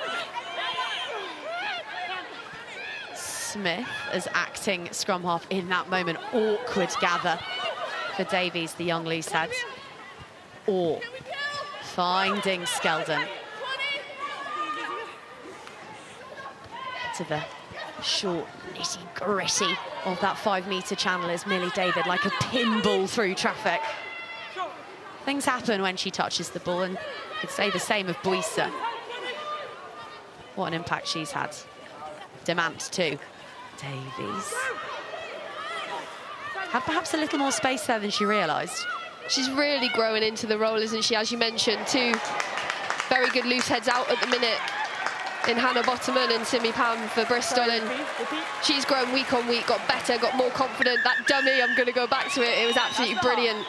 Smith as acting scrum half in that moment. Awkward gather for Davies, the young loose head. Or finding Skeldon. To the short, nitty-gritty of that 5-metre channel is Millie David, like a pinball through traffic. Things happen when she touches the ball, and you could say the same of Boysa. What an impact she's had. Demant too. Davies. Had perhaps a little more space there than she realised. She's really growing into the role, isn't she? As you mentioned, 2 very good loose heads out at the minute. in Hannah Bottoman and Simi Pam for Bristol, and she's grown week on week, got better, got more confident. That dummy, I'm going to go back to it, it was absolutely brilliant.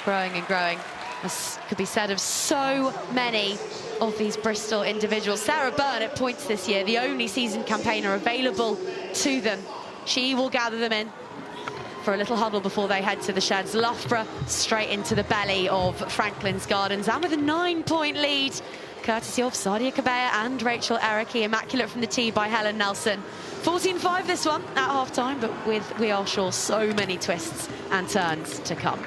Growing and growing. As could be said of so many of these Bristol individuals. Sarah Byrne at points this year, the only seasoned campaigner available to them. She will gather them in for a little huddle before they head to the sheds. Loughborough straight into the belly of Franklin's Gardens, and with a 9-point lead, courtesy of Sadia Cabaya and Rachel Ericke. Immaculate from the tee by Helen Nelson. 14-5 this one at half-time, but with, we are sure, so many twists and turns to come.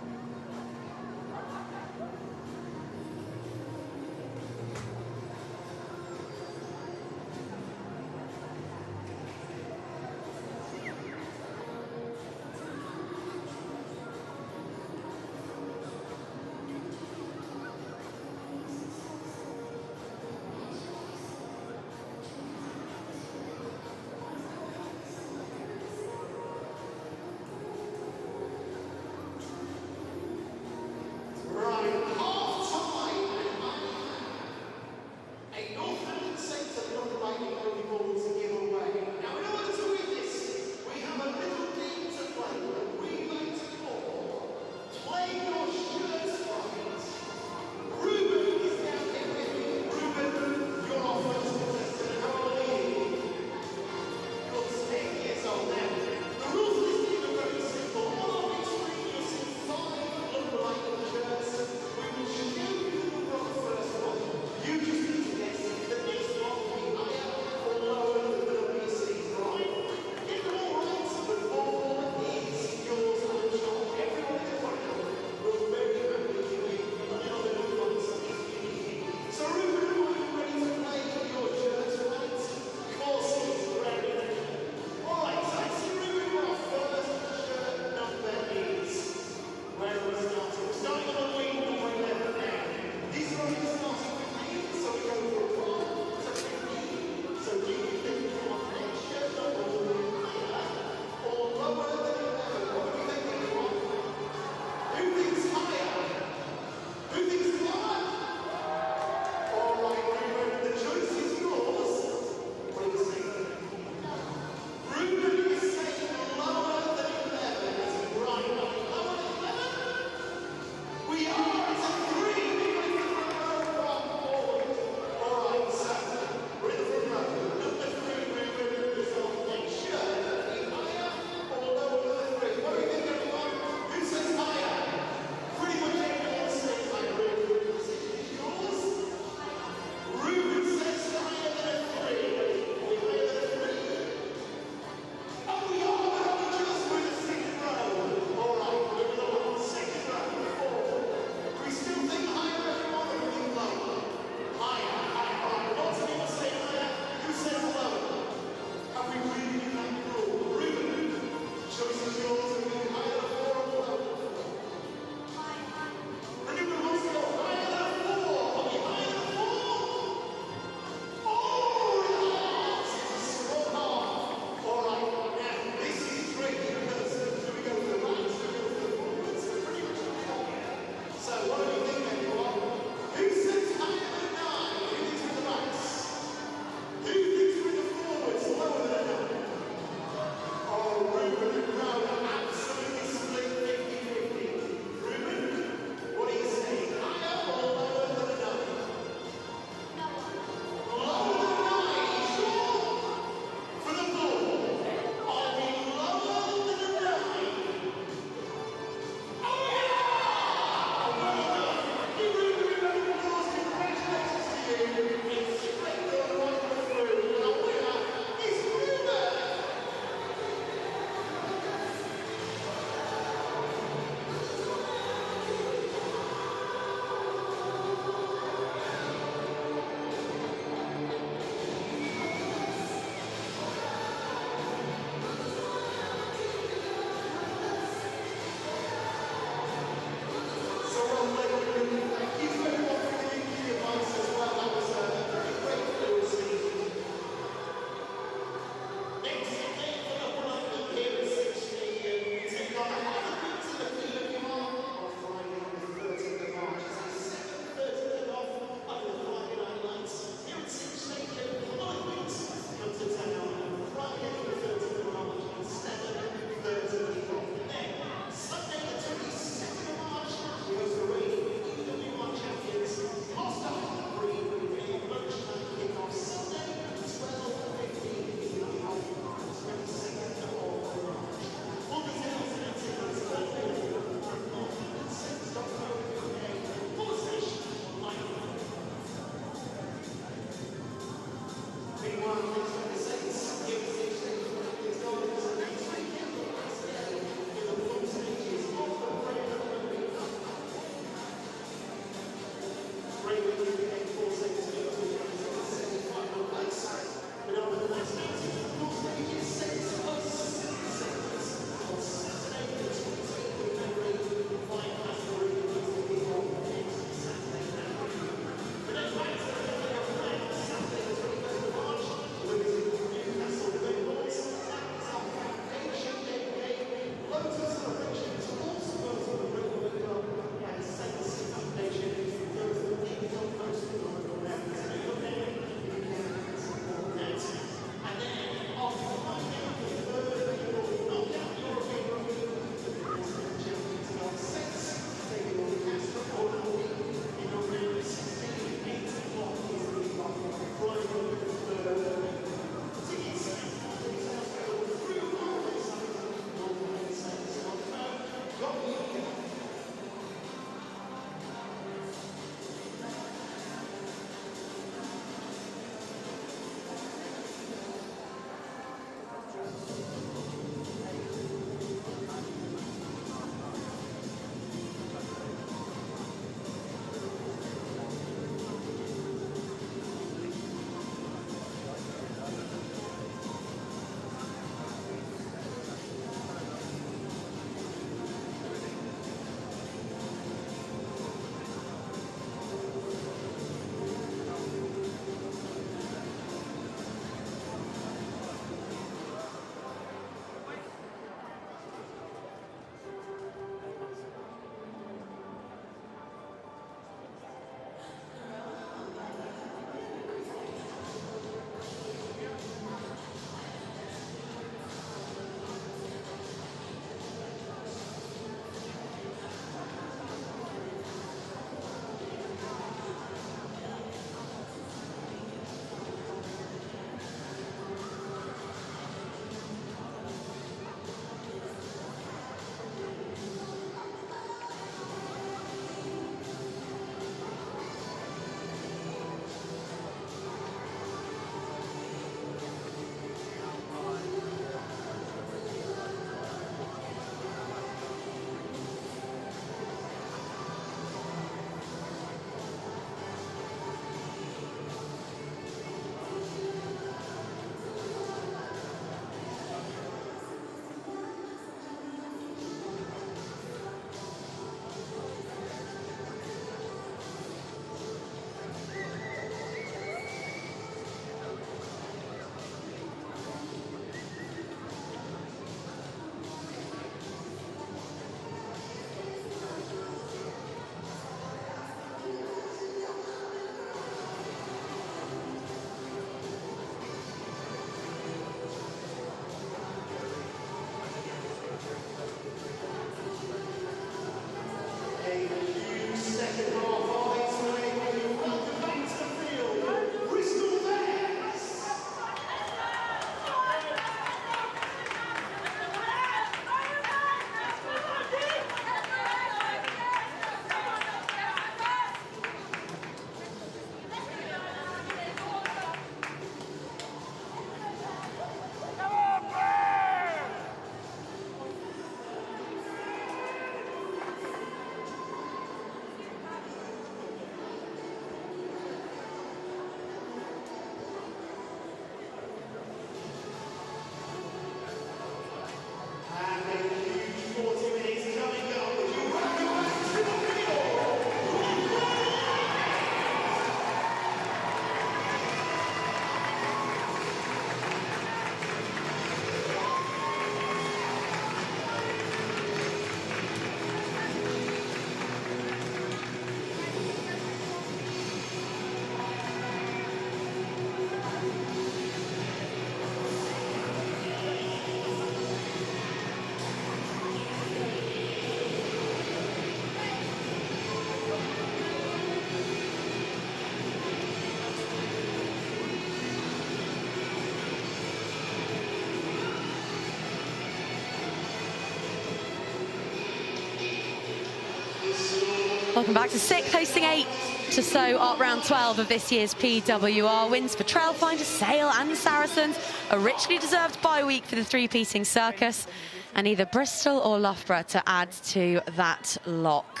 Welcome back to 6th, hosting 8 to so art round 12 of this year's PWR. Wins for Trailfinders, Sale and Saracens. A richly deserved bye week for the three-peating circus. And either Bristol or Loughborough to add to that lock.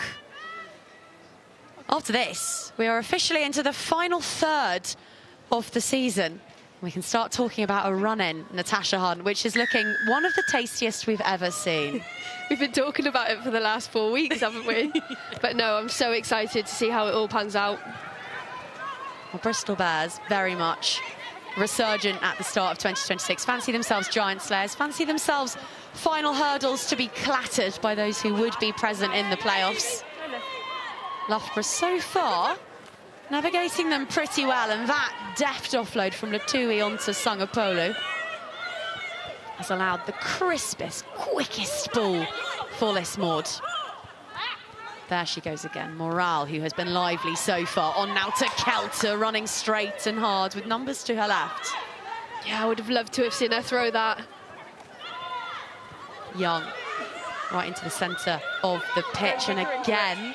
After this, we are officially into the final third of the season. We can start talking about a run-in, Natasha Hunt, which is looking one of the tastiest we've ever seen. We've been talking about it for the last 4 weeks, haven't we? But no, I'm so excited to see how it all pans out. Well, Bristol Bears, very much resurgent at the start of 2026. Fancy themselves giant slayers, fancy themselves final hurdles to be clattered by those who would be present in the playoffs. Loughborough so far navigating them pretty well, and that deft offload from Latui onto Sangapolu has allowed the crispest, quickest ball for Lismord. There she goes again, Morale, who has been lively so far, on now to Kelter, running straight and hard with numbers to her left. Yeah, I would have loved to have seen her throw that. Young. right into the centre of the pitch. And again,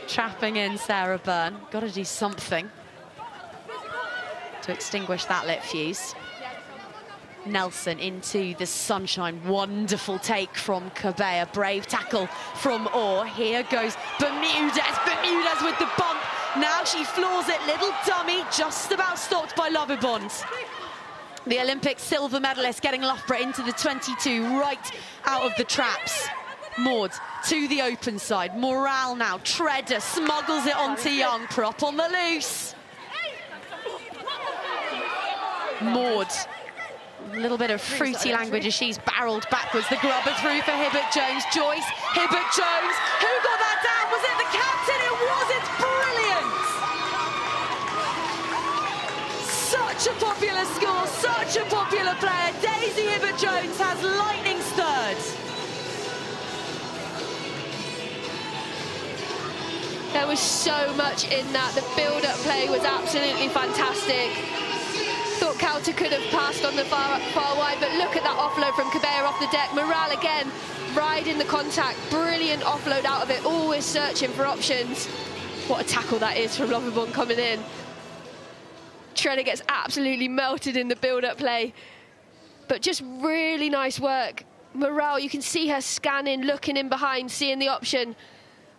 trapping in Sarah Byrne. Got to do something to extinguish that lit fuse. Nelson into the sunshine. Wonderful take from Cabaya. Brave tackle from Orr. Here goes Bermudez. Bermudez with the bump. Now she floors it. Little dummy, just about stopped by Loughborough. The Olympic silver medalist getting Loughborough into the 22, right out of the traps. Maud to the open side. Morale now. Treader smuggles it onto Young. Prop on the loose. Maud. A little bit of fruity language as she's barreled backwards. The grubber through for Hibbert-Jones. Joyce, Hibbert-Jones. Who got that down? Was it the captain? It was. It's brilliant. Such a popular score, such a popular player. Daisy Hibbert-Jones has lightning's third. There was so much in that. The build-up play was absolutely fantastic. Thought Coulter could have passed on the far wide, but look at that offload from Cabaya off the deck. Morale again, riding the contact. Brilliant offload out of it, always searching for options. What a tackle that is from Loughborough coming in. Treader gets absolutely melted in the build-up play, but just really nice work. Morale, you can see her scanning, looking in behind, seeing the option.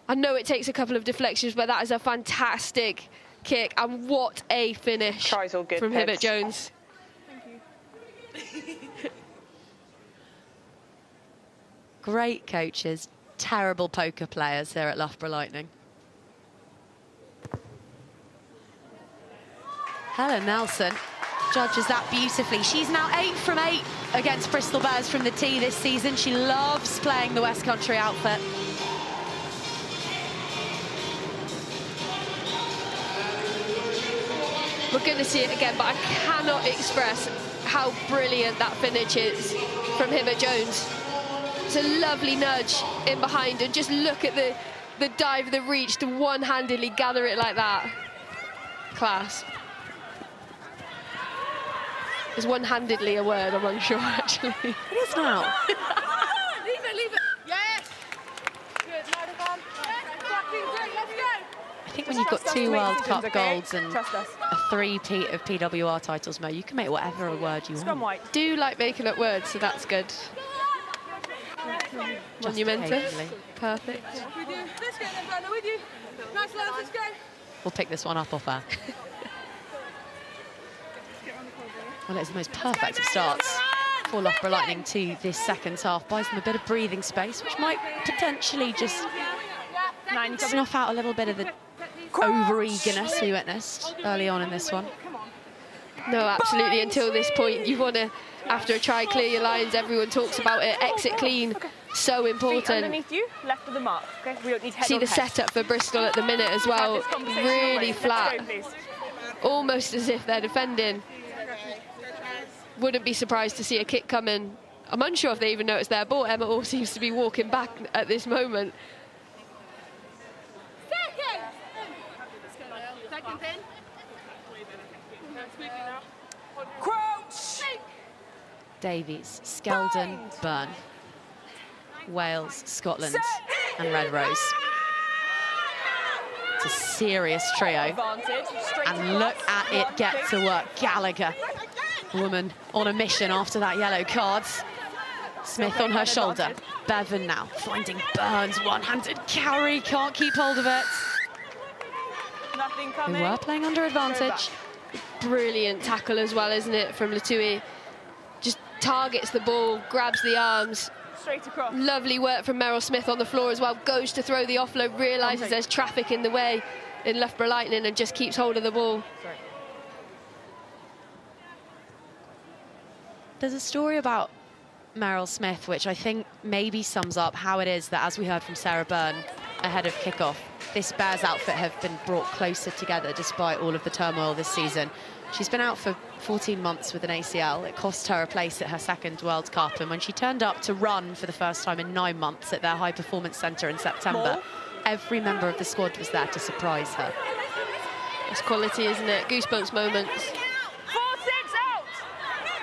I know it takes a couple of deflections, but that is a fantastic kick, and what a finish from Hibbert-Jones. Thank you. Great coaches, terrible poker players here at Loughborough Lightning. Helen Nelson judges that beautifully. She's now 8 from 8 against Bristol Bears from the tee this season. She loves playing the West Country outfit. We're going to see it again, but I cannot express how brilliant that finish is from Hibbert-Jones. It's a lovely nudge in behind, and just look at the dive, the reach to one-handedly gather it like that. Class. Is one-handedly a word? I'm unsure, actually. It is now. Leave it. Yes. Good, Madam. Let's go. I think when you've got 2 World Cup golds and a 3-peat of PWR titles, Mo, you can make whatever a word you want. Do like making up words, so that's good. Monumentous. Perfect. Let's go then, Brenda, with you. Nice lads, let's go. We'll pick this one up off her. Well, it's the most perfect of starts for Loughborough Lightning to this second half. Buys them a bit of breathing space, which might potentially just snuff out a little bit of the over-eagerness we witnessed early on in this one. No, absolutely. Until this point, you want to, after a try, clear your lines. Everyone talks about it. Exit clean, so important. Feet underneath you, left of the mark. Okay, we don't need head See on the head. setup for Bristol at the minute as well. Really flat, almost as if they're defending. Wouldn't be surprised to see a kick come in. I'm unsure if they even know it's their ball. Emma Orr seems to be walking back at this moment. Second pin. Crouch! Davies, Skeldon, Byrne, Wales, Scotland and Red Rose. It's a serious trio. And look at it get to work. Gallagher, woman on a mission after that yellow card. Smith on her shoulder. Bevan now finding Burns, one-handed carry, can't keep hold of it. Nothing Who coming. were playing under advantage. Brilliant tackle as well, isn't it, from Latouille? Just targets the ball, grabs the arms. Straight across. Lovely work from Meryl Smith on the floor as well. Goes to throw the offload, realises there's traffic in the way in Loughborough Lightning, and just keeps hold of the ball. Sorry. There's a story about Meryl Smith, which I think maybe sums up how it is that, as we heard from Sarah Byrne ahead of kickoff, this Bears outfit have been brought closer together despite all of the turmoil this season. She's been out for 14 months with an ACL. It cost her a place at her second World Cup, and when she turned up to run for the first time in 9 months at their high performance centre in September, every member of the squad was there to surprise her. It's quality, isn't it? Goosebumps moments. 4-6 out!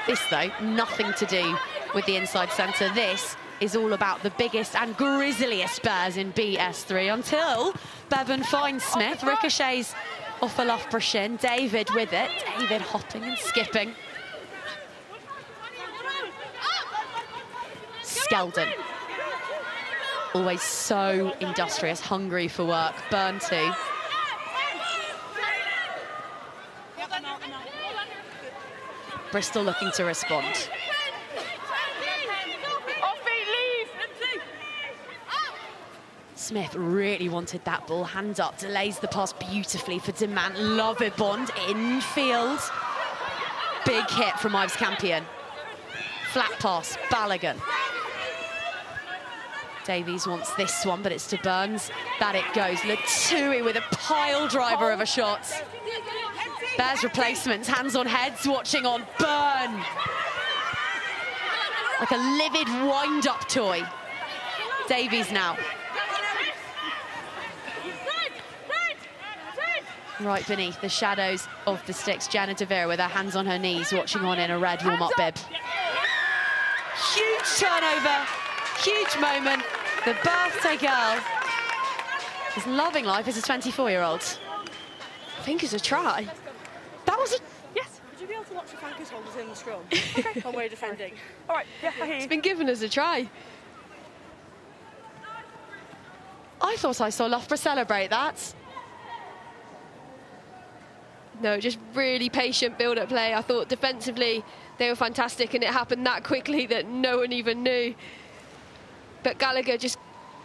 This, though, nothing to do with the inside centre. This is all about the biggest and grisliest bears in BS3 until Bevan finds Smith, ricochets off a Loughborough shin. David with it. David hopping and skipping. Skeldon. Always so industrious, hungry for work. Burn too. Bristol looking to respond. Smith really wanted that ball, hand up, delays the pass beautifully for Demand. Love it, Bond, infield. Big hit from Ives Campion. Flat pass, Balogun. Davies wants this one, but it's to Burns. That it goes. Latui with a pile driver of a shot. Bears replacements, hands on heads, watching on Burn. Like a livid wind-up toy. Davies now. Right beneath the shadows of the sticks, Jana De Vera with her hands on her knees, watching on in a red warm-up bib. Huge turnover, huge moment. The birthday girl is loving life as a 24-year-old. I think it's a try. That was a... Yes. Would you be able to watch the flankers holders in the scrum? Okay. When we're defending. All right. Yeah, I hear you. It's been given as a try. I thought I saw Loughborough celebrate that. No, just really patient build-up play. I thought defensively they were fantastic, and it happened that quickly that no one even knew. But Gallagher just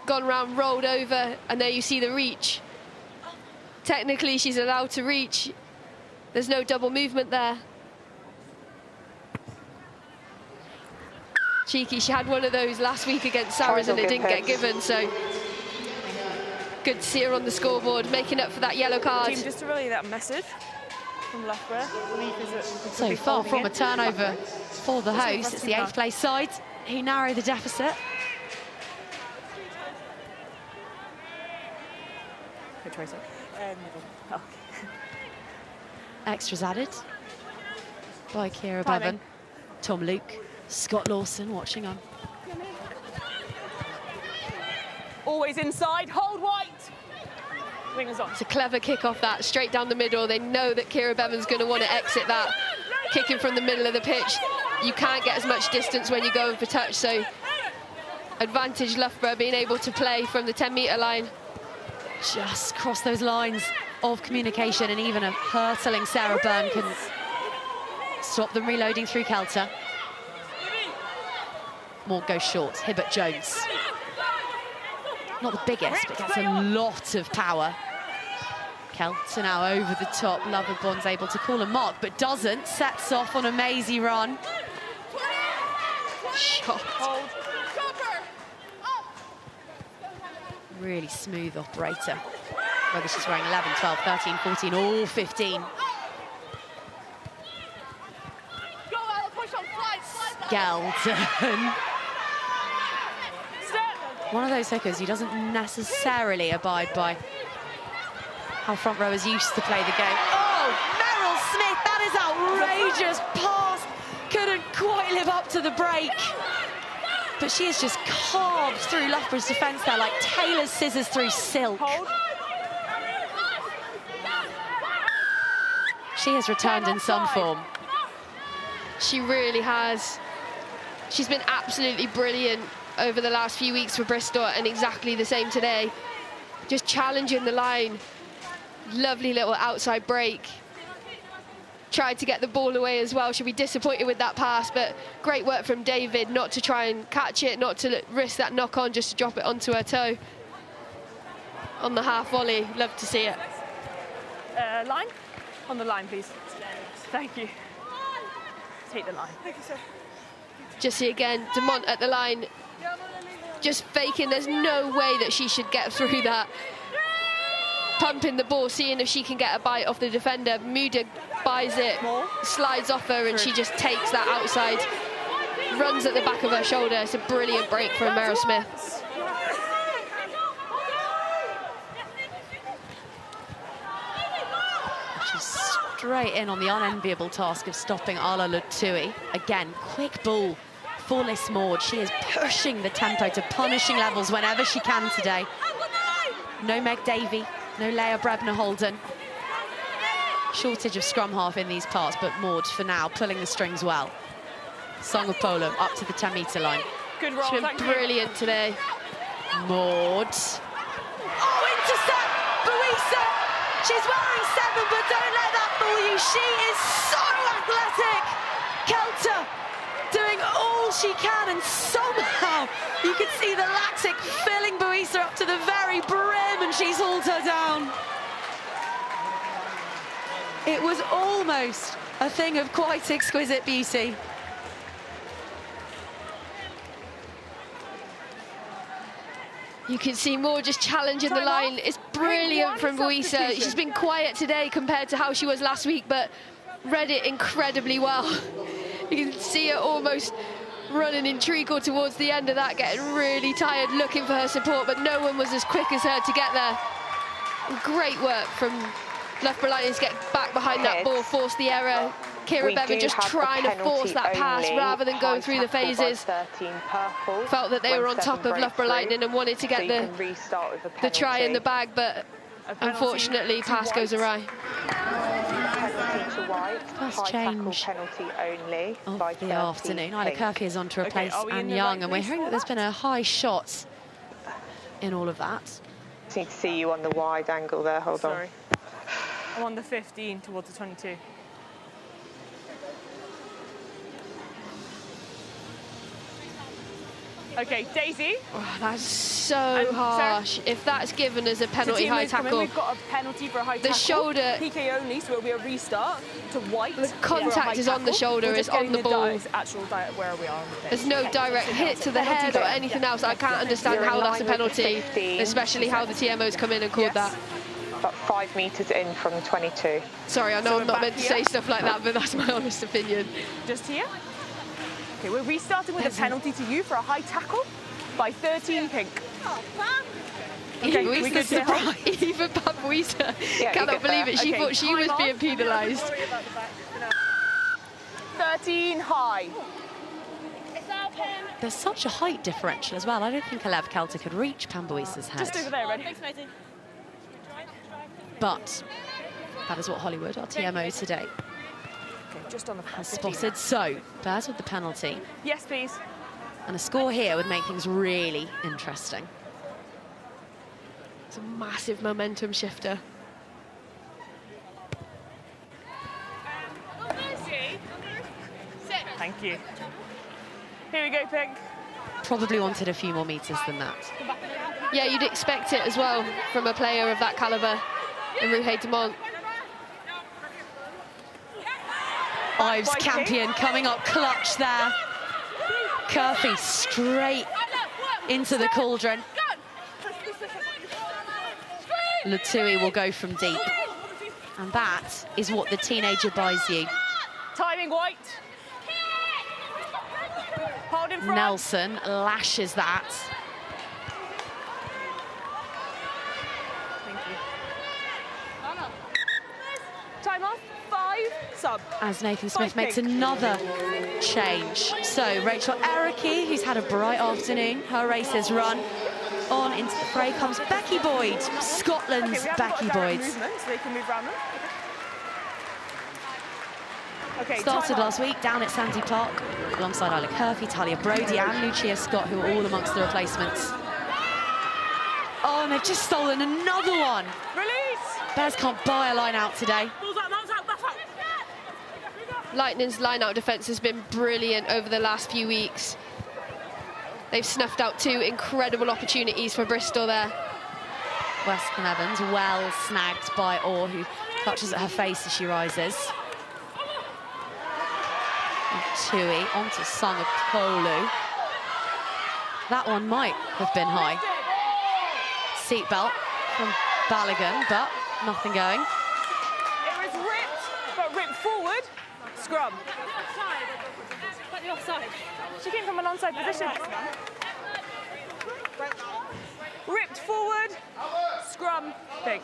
gone round, rolled over, and there you see the reach. Technically, she's allowed to reach. There's no double movement there. Cheeky, she had one of those last week against Sarah's and it didn't get given, so good to see her on the scoreboard, making up for that yellow card. Team, just to relay that message from Loughborough. So far from a turnover for the host. It's the 8th place side who narrow the deficit. Which way, sir? Oh. Extras added by Kira Bevan. Tom Luke, Scott Lawson watching on. Always inside, hold white. Wingers on. It's a clever kick off that, straight down the middle. They know that Kira Bevan's going to want to exit that. Kicking from the middle of the pitch. You can't get as much distance when you're going for touch, so advantage Loughborough being able to play from the 10-metre line. Just cross those lines of communication, and even a hurtling Sarah Byrne can stop them reloading through Kelter. More goes short. Hibbert Jones. Not the biggest, but gets a lot of power. Kelter now over the top. Loverbond's able to call a mark, but doesn't. Sets off on a mazy run. Shot. Really smooth operator. Whether she's wearing 11, 12, 13, 14, or 15. Skelton. One of those hookers who doesn't necessarily abide by how front rowers used to play the game. Oh, Meryl Smith, that is outrageous pass. Couldn't quite live up to the break. But she has just carved through Loughborough's defence there like Taylor's scissors through silk. She has returned in some form. She really has. She's been absolutely brilliant over the last few weeks for Bristol, and exactly the same today. Just challenging the line. Lovely little outside break. Tried to get the ball away as well. She'll be disappointed with that pass, but great work from David not to try and catch it, not to risk that knock on, just to drop it onto her toe. On the half volley, love to see it. Line? On the line, please. Thank you. Take the line. Thank you, sir. Just see again, Demont at the line, just faking. There's no way that she should get through that. Pumping the ball, seeing if she can get a bite off the defender. Muda buys it, slides off her, and she just takes that outside. Runs at the back of her shoulder. It's a brilliant break from Meryl Smith. She's straight in on the unenviable task of stopping Ala Latui. Again, quick ball for Liz Maud. She is pushing the tempo to punishing levels whenever she can today. No Meg Davey, no Leah Brebner-Holden. Shortage of scrum half in these parts, but Maud, for now, pulling the strings well. Song of Polo up to the 10-metre line. Good roll, She's been brilliant today. Maud. Oh, intercept! Buisa! She's wearing 7, but don't let that fool you. She is so athletic! Kelter doing all she can, and somehow you can see the lactic filling Buisa up to the very brim, and she's hauled her down. It was almost a thing of quite exquisite beauty. You can see more just challenging the line. It's brilliant from Buisa. She's been quiet today compared to how she was last week, but read it incredibly well. You can see her almost running in treacle towards the end of that, getting really tired, looking for her support, but no one was as quick as her to get there. Great work from Loughborough Lightning to get back behind that ball, force the error. Kira Bevan just trying to force that pass rather than going through the phases. Felt that they were on top of Loughborough Lightning and wanted to get the try in the bag, but unfortunately pass goes awry. First change of the afternoon. Isla Kirky is on to replace Anne Young, and we're hearing that there's been a high shot in all of that. I need to see you on the wide angle there, hold on. I'm on the 15 towards the 22. Okay, Daisy. Oh, that's so harsh. If that's given as a penalty high tackle. We've got a penalty for a high tackle. The shoulder. PK only, so it'll be a restart to White. The contact is on the shoulder, is on the ball. Actual where we are on the pitch. There's no direct hit to the head or anything else. I can't understand how that's a penalty, especially how the TMO's come in and called that. About 5 metres in from 22. Sorry, I know I'm not meant to say stuff like that, but that's my honest opinion. Just here? Okay, we're restarting with a penalty to you for a high tackle by 13 pink. Okay, we good to help. Even Buisa cannot believe it. She thought she was being penalised. 13 high. There's such a height differential as well. I don't think Alev Kelter could reach Pam Buisa's head. Just over there, ready? But that is what Hollywood, our TMO today, just on the has spotted. So, Bears with the penalty. Yes, please. And a score here would make things really interesting. It's a massive momentum shifter. Thank you. Here we go, Pink. Probably wanted a few more metres than that. Yeah, you'd expect it as well from a player of that calibre in Ruhay Dumont. Ives Campion coming up clutch there. Curfy straight into the cauldron. Latui will go from deep. And that is what the teenager buys you. Timing White. Hold in front. Nelson lashes that. Thank you. Time off. 5 sub. As Nathan Smith makes another change. So Rachel Ericke, who's had a bright afternoon, her race is run. On into the fray comes Becky Boyd, Scotland's Becky Boyd. So they can move around them. Okay, started last week down at Sandy Park alongside Isla Kirky, Talia Brody and Lucia Scott, who are all amongst the replacements. Oh, and they've just stolen another one. Release! Bears can't buy a line out today. Lightning's line-out defence has been brilliant over the last few weeks. They've snuffed out 2 incredible opportunities for Bristol there. Westcombe Evans well snagged by Orr, who clutches at her face as she rises. Tui onto Song of Polu. That one might have been high. Seatbelt from Balogun, but nothing going. It was ripped, but ripped forward. Scrum. The offside. She came from an onside position. Ripped forward. Scrum. Pink.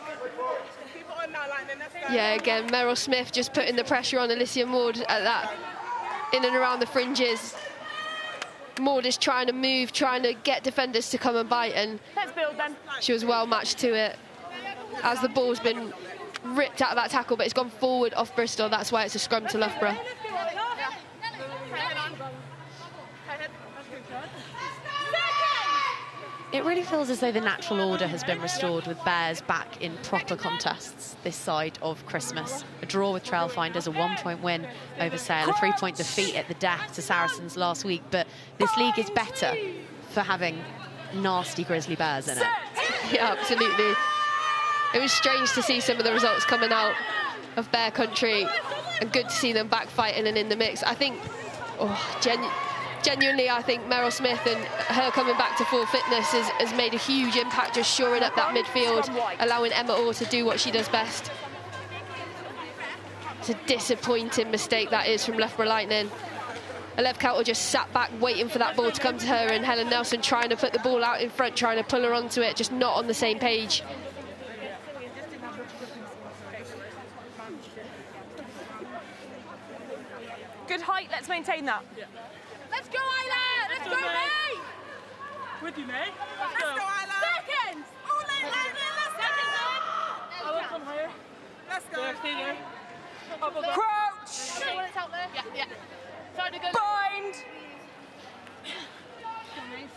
Yeah, again, Meryl Smith just putting the pressure on Alicia Maud at that, in and around the fringes. more just trying to move, trying to get defenders to come and bite, and Let's build then. she was well matched to it. As the ball's been ripped out of that tackle, but it's gone forward off Bristol. That's why it's a scrum to Loughborough. It really feels as though the natural order has been restored with Bears back in proper contests this side of Christmas. A draw with Trailfinders, a 1-point win over Sale, a 3-point defeat at the death to Saracens last week. But this league is better for having nasty Grizzly Bears in it. Yeah, absolutely. It was strange to see some of the results coming out of Bear Country, and good to see them back fighting and in the mix. I think, genuinely, I think Meryl Smith and her coming back to full fitness has made a huge impact, just shoring up that midfield, allowing Emma Orr to do what she does best. It's a disappointing mistake that is from Loughborough Lightning. Alev Kelter just sat back waiting for that ball to come to her, and Helen Nelson trying to put the ball out in front, trying to pull her onto it, just not on the same page. Good height, let's maintain that. Let's go, Isla! Let's go, May! With you, May. Let's go, Isla! Seconds! Ole, let's go! I will come higher. Let's go! There, stay there. Crouch! Okay, when it's out there. Yeah. Try to go. Bind!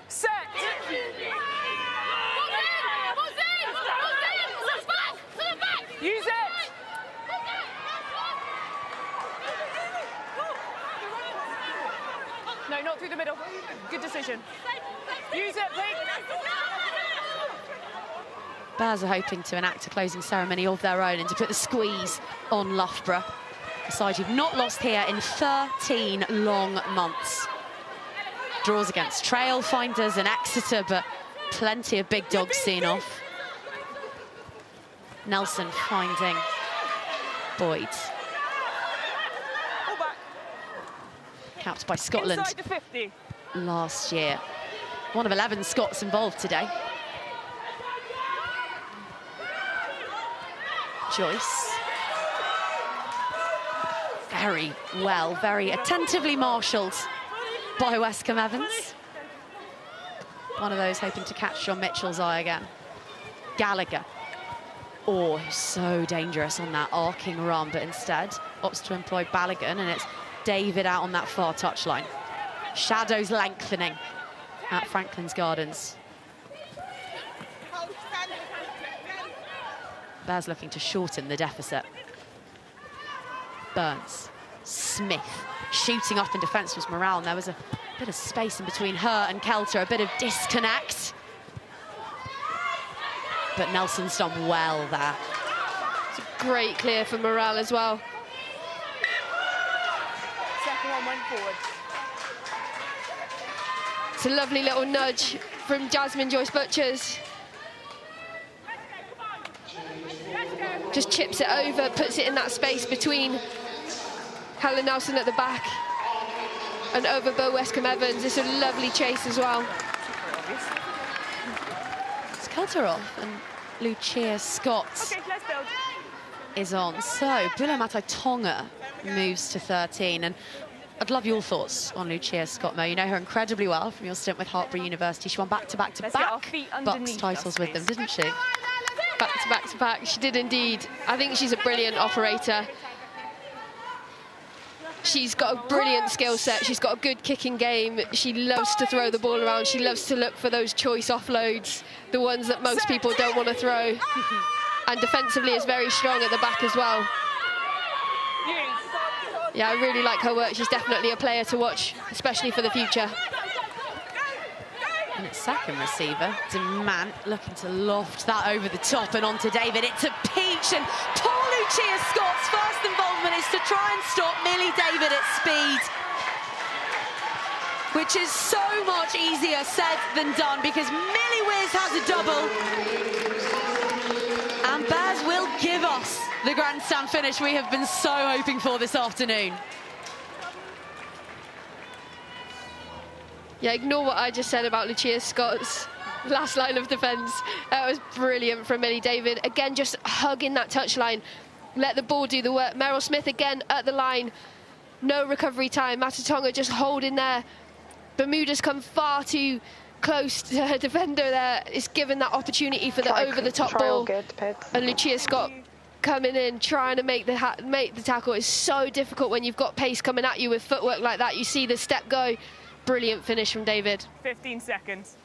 Set! Use it! No, not through the middle. Good decision. Use it, please. Bears are hoping to enact a closing ceremony of their own and to put the squeeze on Loughborough, a side who've not lost here in 13 long months. Draws against Trailfinders and Exeter, but plenty of big dogs seen off. Nelson finding Boyd. Capped by Scotland Inside the 50. last year. One of 11 Scots involved today. Joyce. Very well, very attentively marshalled by Westcombe Evans. One of those hoping to catch John Mitchell's eye again. Gallagher. Oh, so dangerous on that arcing run, but instead opts to employ Balogun, and it's David out on that far touchline. Shadows lengthening at Franklin's Gardens. Bears looking to shorten the deficit. Burns, Smith, shooting up in defence was Morale, and there was a bit of space in between her and Kelter, a bit of disconnect. But Nelson's done well there. It's a great clear for Morale as well. Second one went forward. It's a lovely little nudge from Jasmine Joyce Butchers. Just chips it over, puts it in that space between Helen Nelson at the back and over Bo Westcombe Evans. It's a lovely chase as well. It's Kelter off, and Lucia Scott is on. So Bulamatai Tonga moves to 13, and I'd love your thoughts on Lucia Scott, Mo. You know her incredibly well from your stint with Hartpury University. She won back-to-back Bucks titles with them, didn't she? Back-to-back. She did indeed. I think she's a brilliant operator. She's got a brilliant skill set. She's got a good kicking game. She loves to throw the ball around. She loves to look for those choice offloads, the ones that most people don't want to throw. And defensively is very strong at the back as well. Yeah, I really like her work. She's definitely a player to watch, especially for the future. And its second receiver, Demant, looking to loft that over the top and onto David. It's a peach, and poor Lucia Scott's first involvement is to try and stop Millie David at speed, which is so much easier said than done, because Millie Wiz has a double. And Bears will give us the grandstand finish we have been so hoping for this afternoon. Yeah, ignore what I just said about Lucia Scott's last line of defence. That was brilliant from Millie David. Again, just hugging that touchline. Let the ball do the work. Meryl Smith again at the line. No recovery time. Matatonga just holding there. Bermuda's come far too close to her defender there. It's given that opportunity for the over-the-top ball. And Lucia Scott coming in, trying to make the tackle. Is so difficult when you've got pace coming at you with footwork like that. You see the step go. Brilliant finish from David. 15 seconds.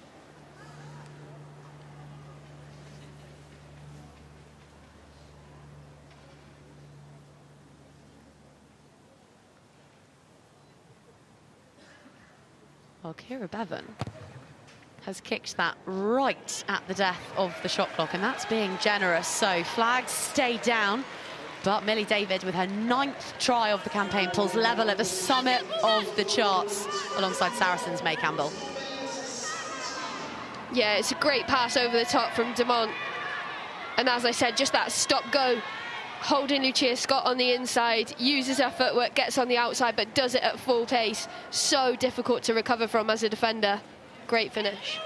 Well, Kira Bevan has kicked that right at the death of the shot clock, and that's being generous. So flags stay down, but Millie David, with her 9th try of the campaign, pulls level at the summit of the charts alongside Saracen's May Campbell. Yeah, it's a great pass over the top from Demont. And as I said, just that stop-go, holding Lucia Scott on the inside, uses her footwork, gets on the outside, but does it at full pace. So difficult to recover from as a defender. Great finish.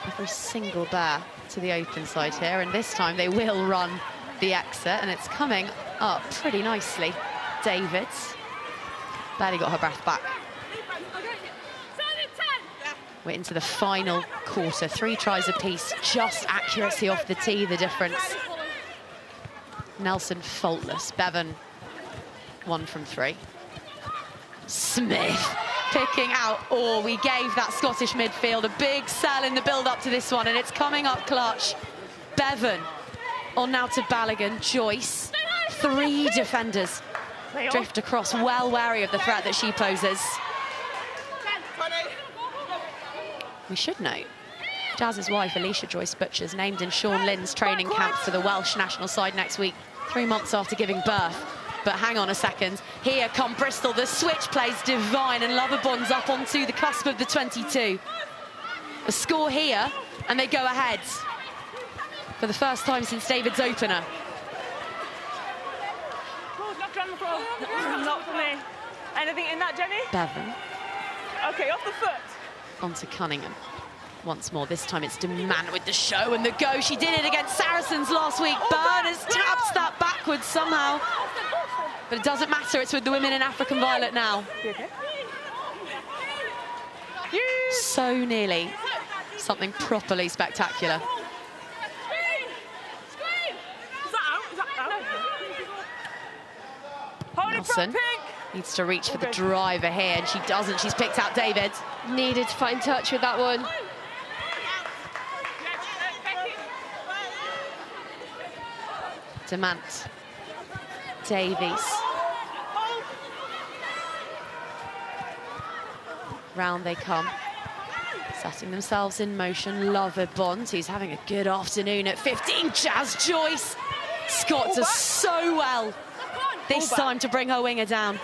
Every single bear to the open side here, and this time they will run the exit, and it's coming up pretty nicely. Davids barely got her breath back. We're into the final quarter, 3 tries apiece, just accuracy off the tee, the difference. Nelson faultless, Bevan 1 from 3. Smith picking out, oh, we gave that Scottish midfield a big sell in the build-up to this one, and it's coming up clutch. Bevan on now to Balogun, Joyce. 3 defenders drift across, well wary of the threat that she poses. We should note, Jazz's wife, Alicia Joyce Butcher's named in Sean Lynn's training camp for the Welsh national side next week, 3 months after giving birth. But hang on a second, here come Bristol. The switch plays divine, and Loughborough's up onto the cusp of the 22. A score here, and they go ahead for the first time since David's opener. Not for me. Anything in that, Jenny? Bevan. Okay, off the foot. Onto Cunningham. Once more, this time it's Demand with the show and the go. She did it against Saracens last week. Byrne taps that backwards somehow. But it doesn't matter, it's with the women in African Violet now. So nearly something properly spectacular. Nelson needs to reach for the driver here, and she doesn't. She's picked out David. Needed to find touch with that one. Demant. Davies. Round they come. Setting themselves in motion. Loughborough, who's having a good afternoon at 15. Jazz Joyce. Scott does so well this time to bring her winger down.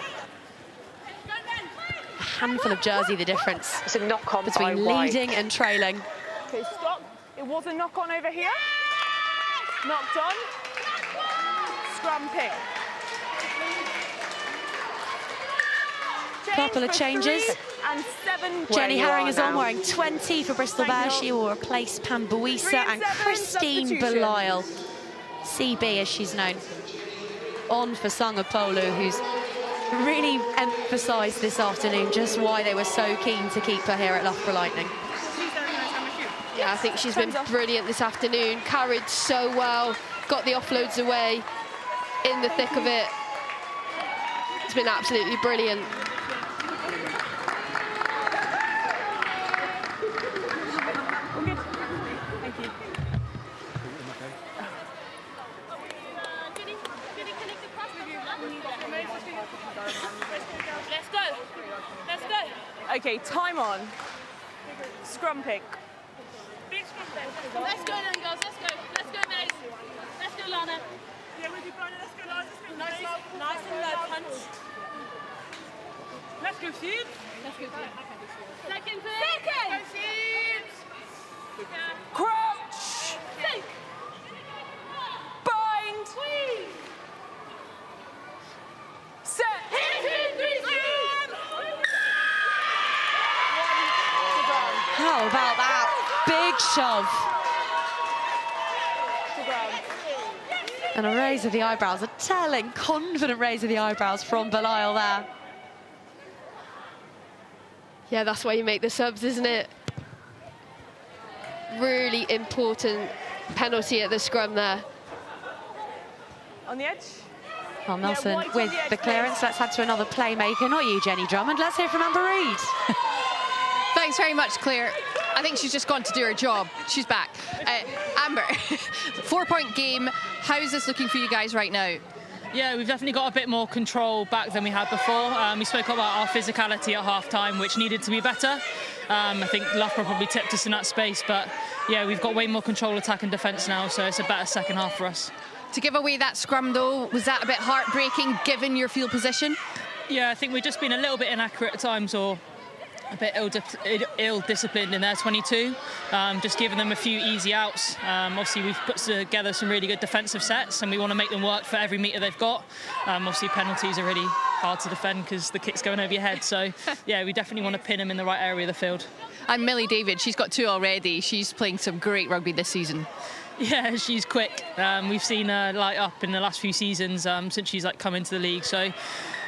A handful of jersey, the difference. It's a knock-on between leading and trailing. Okay, stop. It was a knock-on over here. Knocked on. Scrum pick. Couple of changes. And 7. Jenny Herring is on, wearing 20 for Bristol Bears. She will replace Pam Buisa and Christine Belisle, CB as she's known, on for Sangapolu, who's really emphasised this afternoon just why they were so keen to keep her here at Loughborough Lightning. Yeah, I think she's been brilliant this afternoon. Carried so well, got the offloads away in the thick of it. It's been absolutely brilliant. Okay, time on. Scrum pick. Let's go then, girls. Let's go. Let's go, Maze. Let's go, Lana. Yeah, with you, Brian. Let's go, Lana. Nice and low punch. Let's go, Sheep. Let's go, Sheep. Second pick. Go, Sheep. Crouch. Take. Bind. Squeeze. Set. Hit, 2, 3, 4. How about that big shove? And a raise of the eyebrows, a telling, confident raise of the eyebrows from Belial there. Yeah, that's why you make the subs, isn't it? Really important penalty at the scrum there. On the edge. Well, Nelson with the clearance. Let's head to another playmaker, not you, Jenny Drummond. Let's hear from Amber Reid. Thanks very much, Claire. I think she's just gone to do her job. She's back. Amber, 4-point game. How is this looking for you guys right now? Yeah, we've definitely got a bit more control back than we had before. We spoke about our physicality at half-time, which needed to be better. I think Loughborough probably tipped us in that space, but yeah, we've got way more control, attack and defence now, so it's a better second half for us. To give away that scrum, though, was that a bit heartbreaking, given your field position? Yeah, I think we've just been a little bit inaccurate at times, or a bit ill-disciplined in their 22, just giving them a few easy outs. Obviously, we've put together some really good defensive sets, and we want to make them work for every metre they've got. Obviously, penalties are really hard to defend because the kick's going over your head. So, yeah, we definitely want to pin them in the right area of the field. And Millie David, she's got 2 already. She's playing some great rugby this season. Yeah, she's quick. We've seen her light up in the last few seasons since she's come into the league. So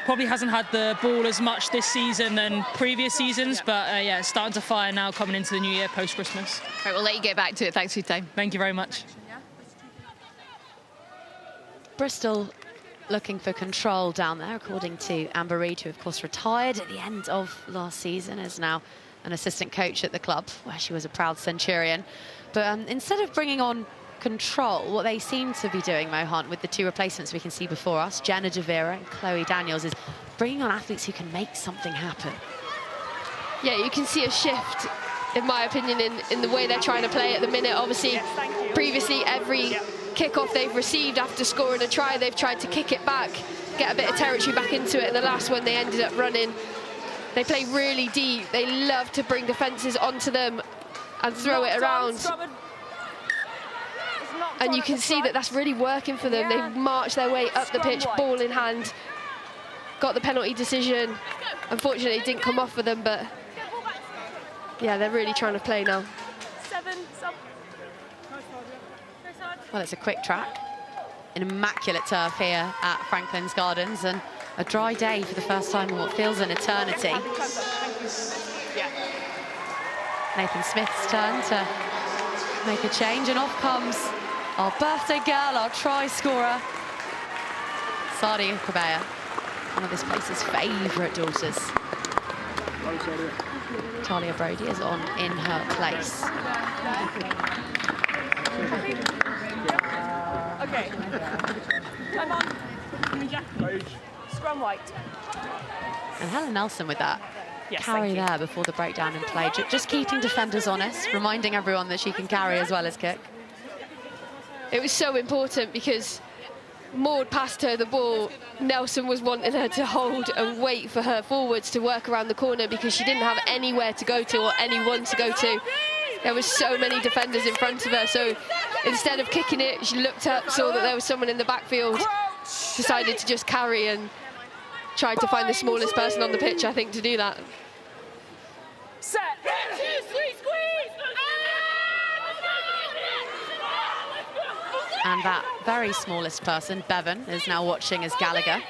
probably hasn't had the ball as much this season than previous seasons, but yeah, it's starting to fire now coming into the new year post-Christmas. Right, we'll let you get back to it. Thanks for your time. Thank you very much. Bristol looking for control down there, according to Amber Reid, who of course retired at the end of last season, is now an assistant coach at the club, where she was a proud Centurion. But instead of bringing on control, what they seem to be doing, Mohan, with the 2 replacements we can see before us, Jenna Javira and Chloe Daniels, is bringing on athletes who can make something happen. Yeah, you can see a shift, in my opinion, in the way they're trying to play at the minute. Obviously, previously, every kick-off they've received after scoring a try, they've tried to kick it back, get a bit of territory back into it, and the last one they ended up running. They play really deep. They love to bring defences onto them and throw it around. And you can see that that's really working for them. They've marched their way up the pitch, ball in hand, got the penalty decision. Unfortunately, it didn't come off for them, but yeah, they're really trying to play now. 7 sub. Well, it's a quick track, an immaculate turf here at Franklin's Gardens, and a dry day for the first time in what feels an eternity. Nathan Smith's turn to make a change, and off comes our birthday girl, our try scorer, Sadia Cabaya, one of this place's favourite daughters. Talia Brody is on in her place. Okay. Time on. Scrum white. And Helen Nelson with that carry there before the breakdown in play. Just keeping defenders honest, reminding everyone that she can carry as well as kick. It was so important because Maud passed her the ball. Nelson was wanting her to hold and wait for her forwards to work around the corner because she didn't have anywhere to go to or anyone to go to. There was so many defenders in front of her, so instead of kicking it, she looked up, saw that there was someone in the backfield, decided to just carry and tried to find the smallest person on the pitch, I think, to do that. Set. 1, 2, 3, squeeze! And that very smallest person, Bevan, is now watching as Gallagher.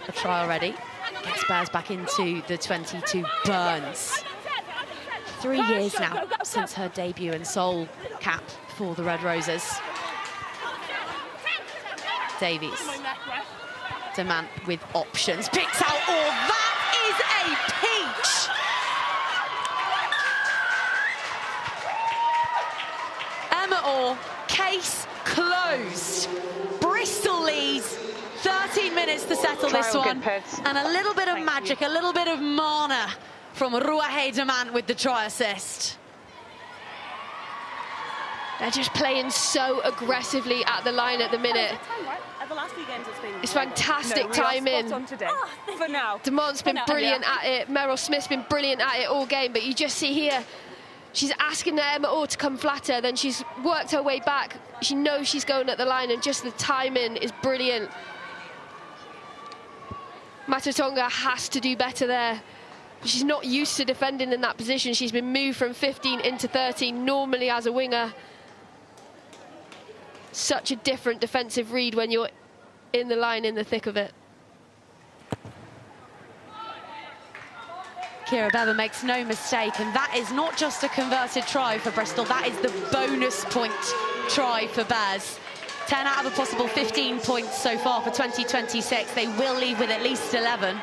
A try already. Gets Bears back into the 22. Burns. 3 years now since her debut in Seoul cap for the Red Roses. Davies. Demand with options. Picks out all. That is a peach! Emma Orr, case closed. Bristol leads. 13 minutes to settle this one. And a little bit of magic, a little bit of mana from Ruahe Demand with the try assist. They're just playing so aggressively at the line at the minute. It's fantastic timing. For now. Demond's been brilliant at it. Meryl Smith's been brilliant at it all game, but you just see here, she's asking Emma Orr to come flatter, then she's worked her way back. She knows she's going at the line, and just the timing is brilliant. Matatonga has to do better there. She's not used to defending in that position. She's been moved from 15 into 13, normally as a winger. Such a different defensive read when you're in the line, in the thick of it. Kira Bevan makes no mistake, and that is not just a converted try for Bristol, that is the bonus point try for Bears. 10 out of a possible 15 points so far for 2026. They will leave with at least 11.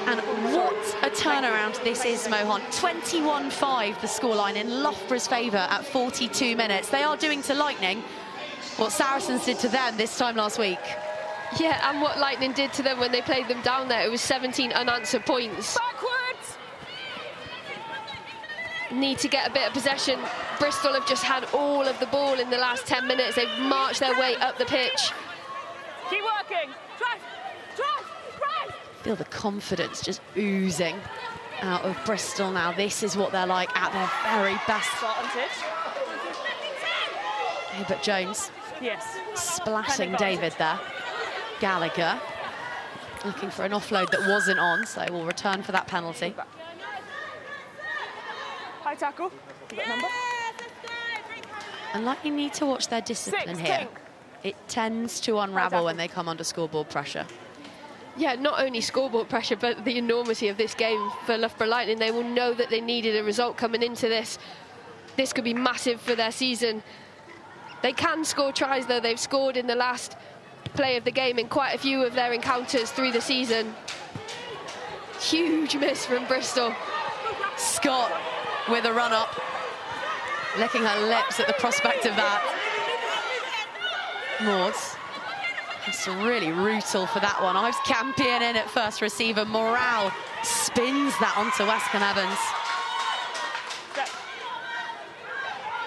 And what a turnaround this is, Mohan. 21-5 the scoreline in Loughborough's favour at 42 minutes. They are doing to Lightning what Saracens did to them this time last week. Yeah, and what Lightning did to them when they played them down there. It was 17 unanswered points. Backwards! Need to get a bit of possession. Bristol have just had all of the ball in the last 10 minutes. They've marched their way up the pitch. Keep working. Drive! Drive! Drive! Feel the confidence just oozing out of Bristol now. This is what they're like at their very best. Advantage. Hibbert Jones. Yes. Splashing David there. Gallagher looking for an offload that wasn't on, so we'll return for that penalty. High tackle. Got number. And Lightning need to watch their discipline here. It tends to unravel when they come under scoreboard pressure. Yeah, not only scoreboard pressure, but the enormity of this game for Loughborough Lightning. They will know that they needed a result coming into this. This could be massive for their season. They can score tries, though. They've scored in the last play of the game in quite a few of their encounters through the season. Huge miss from Bristol. Scott with a run-up, licking her lips at the prospect of that. Maud's. It's really brutal for that one. Ives Campion in at first receiver. Morale spins that onto Westcombe Evans.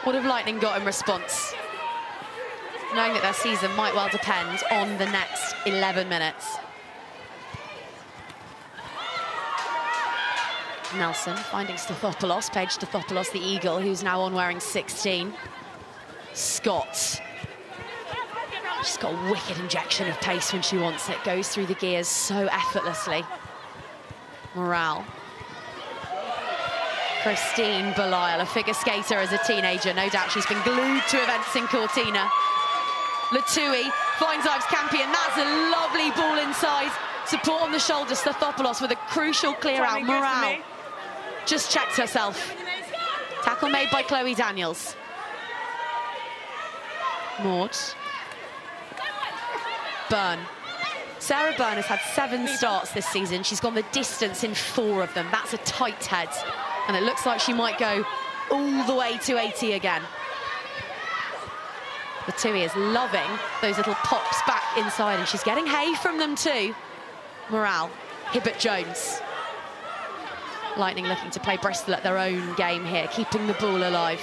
What have Lightning got in response? Knowing that their season might well depend on the next 11 minutes. Nelson finding Stathopoulos, Paige Stathopoulos, the Eagle, who's now on wearing 16. Scott. She's got a wicked injection of pace when she wants it. Goes through the gears so effortlessly. Morale. Christine Belial, a figure skater as a teenager. No doubt she's been glued to events in Cortina. Latui finds Ives Campion. That's a lovely ball inside. Support on the shoulder. Stathopoulos with a crucial clear out. Morale just checked herself. Tackle made by Chloe Daniels. Maud. Byrne. Sarah Byrne has had 7 starts this season. She's gone the distance in 4 of them. That's a tight head. And it looks like she might go all the way to 80 again. Latui is loving those little pops back inside, and she's getting hay from them too. Morale. Hibbert Jones. Lightning looking to play Bristol at their own game here, keeping the ball alive.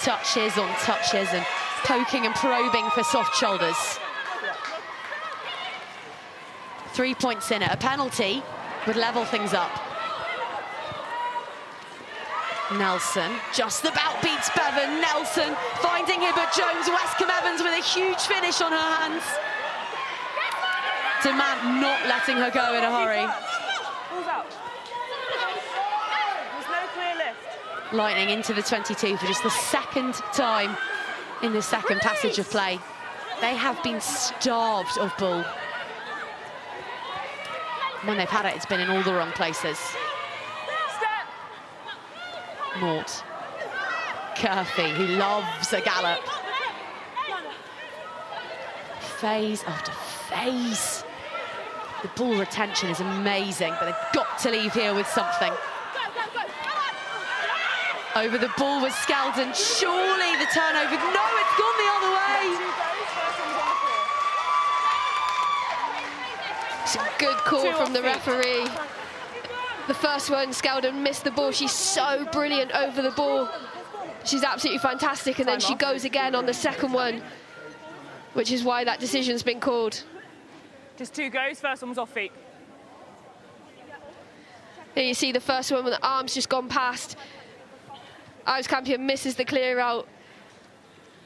Touches on touches and poking and probing for soft shoulders. 3 points in it. A penalty would level things up. Nelson just about beats Bevan. Nelson finding Hibbert Jones. Westcombe Evans with a huge finish on her hands. Demand not letting her go in a hurry. Pulls out. There's no clear lift. Lightning into the 22 for just the 2nd time in the second passage of play. They have been starved of ball. When they've had it, it's been in all the wrong places. Mort. Curfy, who loves a gallop. Phase after phase. The ball retention is amazing, but they've got to leave here with something. Over the ball was Skeldon. Surely the turnover. No, it's gone the other way. It's a good call from the referee. The first one, Skeldon missed the ball. She's so brilliant over the ball. She's absolutely fantastic. And then she goes again on the second one, which is why that decision's been called. Just 2 goes. First one was off feet. Here you see the first one when the arm's just gone past. Ives Campion misses the clear out.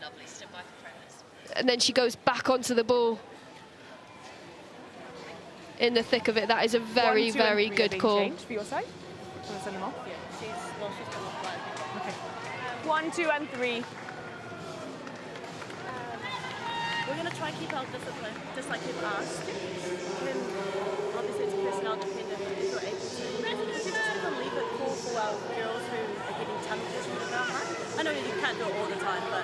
Lovely step by for Prentice. And then she goes back onto the ball. in the thick of it. That is a very, 1, 2, and very 3 are good being call. changed for your side. Want to send them off? Yeah, she's come off live. Okay. 1, 2, and 3. We're going to try and keep our discipline, just like you've asked. And obviously it's personnel dependent if you're able to. Could you just leave it cool for our girls who are getting challenges with the ground? I know you can't do it all the time, but...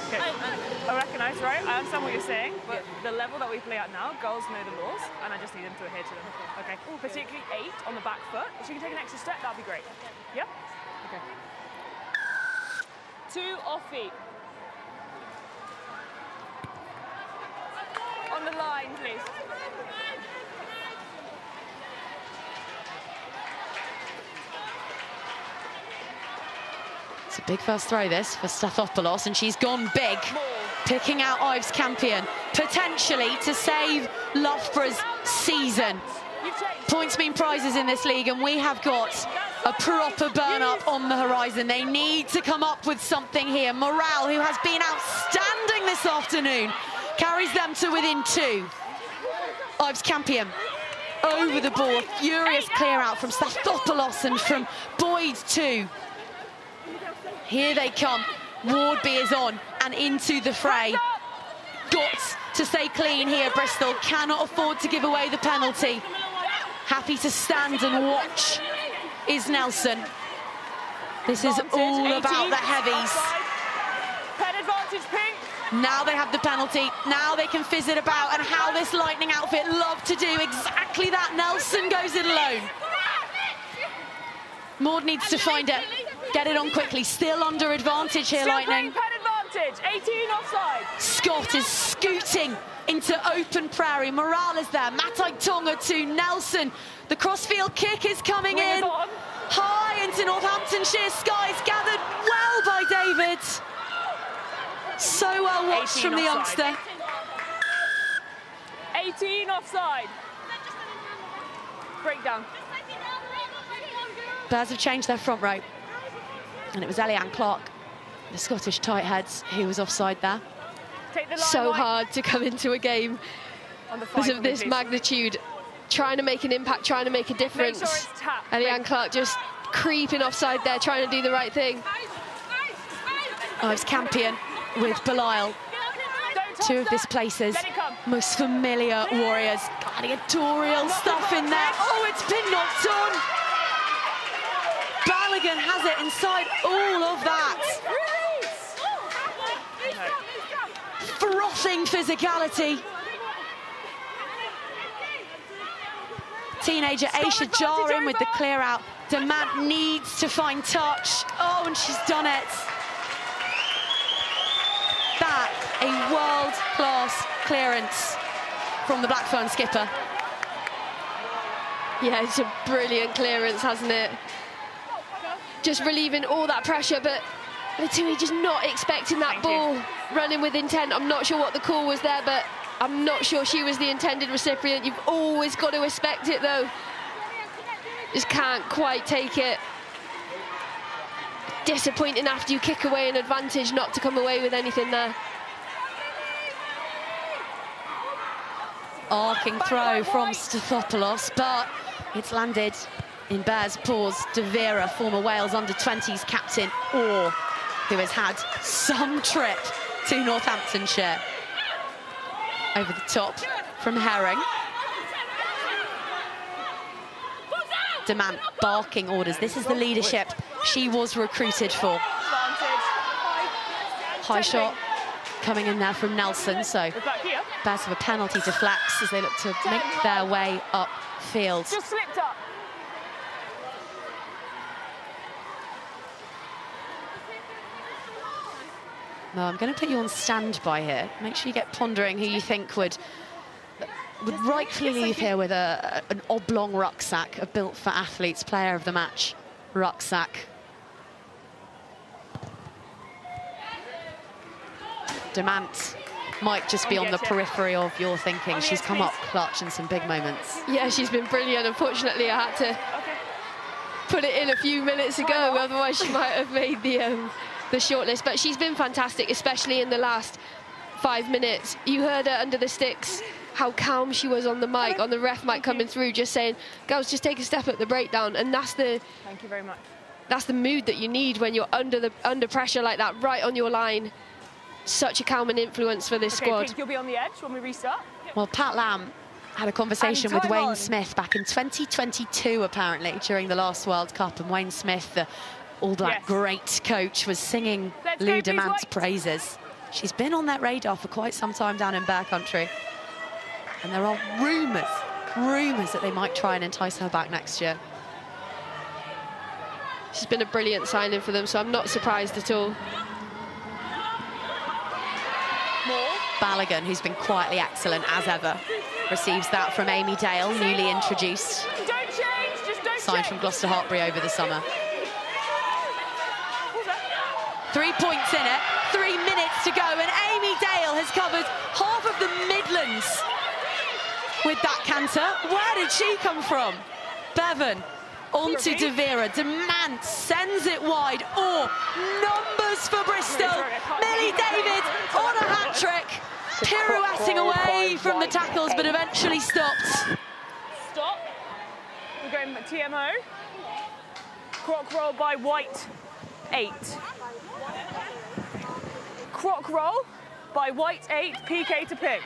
Okay. I recognise, right? I understand what you're saying, but the level that we play at now, girls know the laws, and I just need them to adhere to them. Okay. Particularly 8 on the back foot. If she can take an extra step, that'd be great. Yeah? Okay. 2 off feet. On the line, please. It's a big first throw, this, for Stathopoulos, and she's gone big, picking out Ives Campion, potentially to save Loughborough's season. Points mean prizes in this league, and we have got a proper burn-up on the horizon. They need to come up with something here. Morale, who has been outstanding this afternoon, carries them to within 2. Ives Campion over the ball, furious clear out from Stathopoulos and from Boyd too. Here they come. Wardby is on and into the fray. Got to stay clean here, Bristol. Cannot afford to give away the penalty. Happy to stand and watch is Nelson. This is all about the heavies. Pen advantage, pink. Now they have the penalty. Now they can fizz it about, and how this Lightning outfit love to do exactly that. Nelson goes it alone. Maud needs to find it. Get it on quickly. Still under advantage here, Lightning. Pen advantage. 18 offside. Scott is scooting into open prairie. Morale is there. Matai Tonga to Nelson. The crossfield kick is coming in. High into Northamptonshire skies. Gathered well by David. So well watched from the youngster. 18 offside. Breakdown. Bears have changed their front row. And it was Eliane Clark, the Scottish tight heads, who was offside there. So hard to come into a game because of this magnitude, trying to make an impact, trying to make a difference. Eliane Clark just creeping offside there, trying to do the right thing. Ives Campion with Belial. 2 of this place's most familiar warriors. Gladiatorial stuff in there. Oh, it's been knocked on. Balogun has it inside all of that. Frothing physicality. Teenager Aisha Jarin with the clear out. Demant needs to find touch. Oh, and she's done it. That, a world-class clearance from the Blackfern skipper. Yeah, it's a brilliant clearance, hasn't it? Just relieving all that pressure, but Latui just not expecting that ball running with intent. I'm not sure what the call was there, but I'm not sure she was the intended recipient. You've always got to expect it, though. Just can't quite take it. Disappointing after you kick away an advantage not to come away with anything there. Arcing throw from Stathopoulos, but it's landed in Bears' paws. De Vera, former Wales under-20s captain, or who has had some trip to Northamptonshire. Over the top from Herring. Demant barking orders. This is the leadership she was recruited for. High shot coming in there from Nelson, so Bears have a penalty to flex as they look to make their way upfield. Just slipped up. No, I'm going to put you on standby here. Make sure you get pondering who you think would rightfully leave here with an oblong rucksack, a built for athletes player of the match rucksack. Demant might just be on the periphery of your thinking. She's come up clutch in some big moments. Yeah, she's been brilliant. Unfortunately, I had to put it in a few minutes ago, otherwise she might have made the shortlist. But she's been fantastic, especially in the last 5 minutes. You heard her under the sticks how calm she was on the mic, on the ref mic coming through, just saying, girls, just take a step at the breakdown. And that's the... Thank you very much. That's the mood that you need when you're under pressure like that, right on your line. Such a calming influence for this squad. Pink, you'll be on the edge when we restart. Well, Pat Lam had a conversation with Wayne Smith back in 2022, apparently, during the last World Cup. And Wayne Smith, the All Black great coach, was singing Lou Demant's praises. She's been on that radar for quite some time down in Bear Country. And there are rumours that they might try and entice her back next year. She's been a brilliant signing for them, so I'm not surprised at all. Balogun, who's been quietly excellent as ever, receives that from Amy Dale, newly introduced. Don't change, just don't signed from Gloucester Hartbury over the summer. 3 points in it, 3 minutes to go, and Amy Dale has covered half of the Midlands with that canter. Where did she come from? Bevan. On to De Vera. Demant sends it wide. Oh, numbers for Bristol. Millie David on a hat-trick. Pirouetting away from the tackles, but eventually stopped. Stop. We're going TMO. Croc roll by White, 8. Croc roll by White, 8. PK to Pink.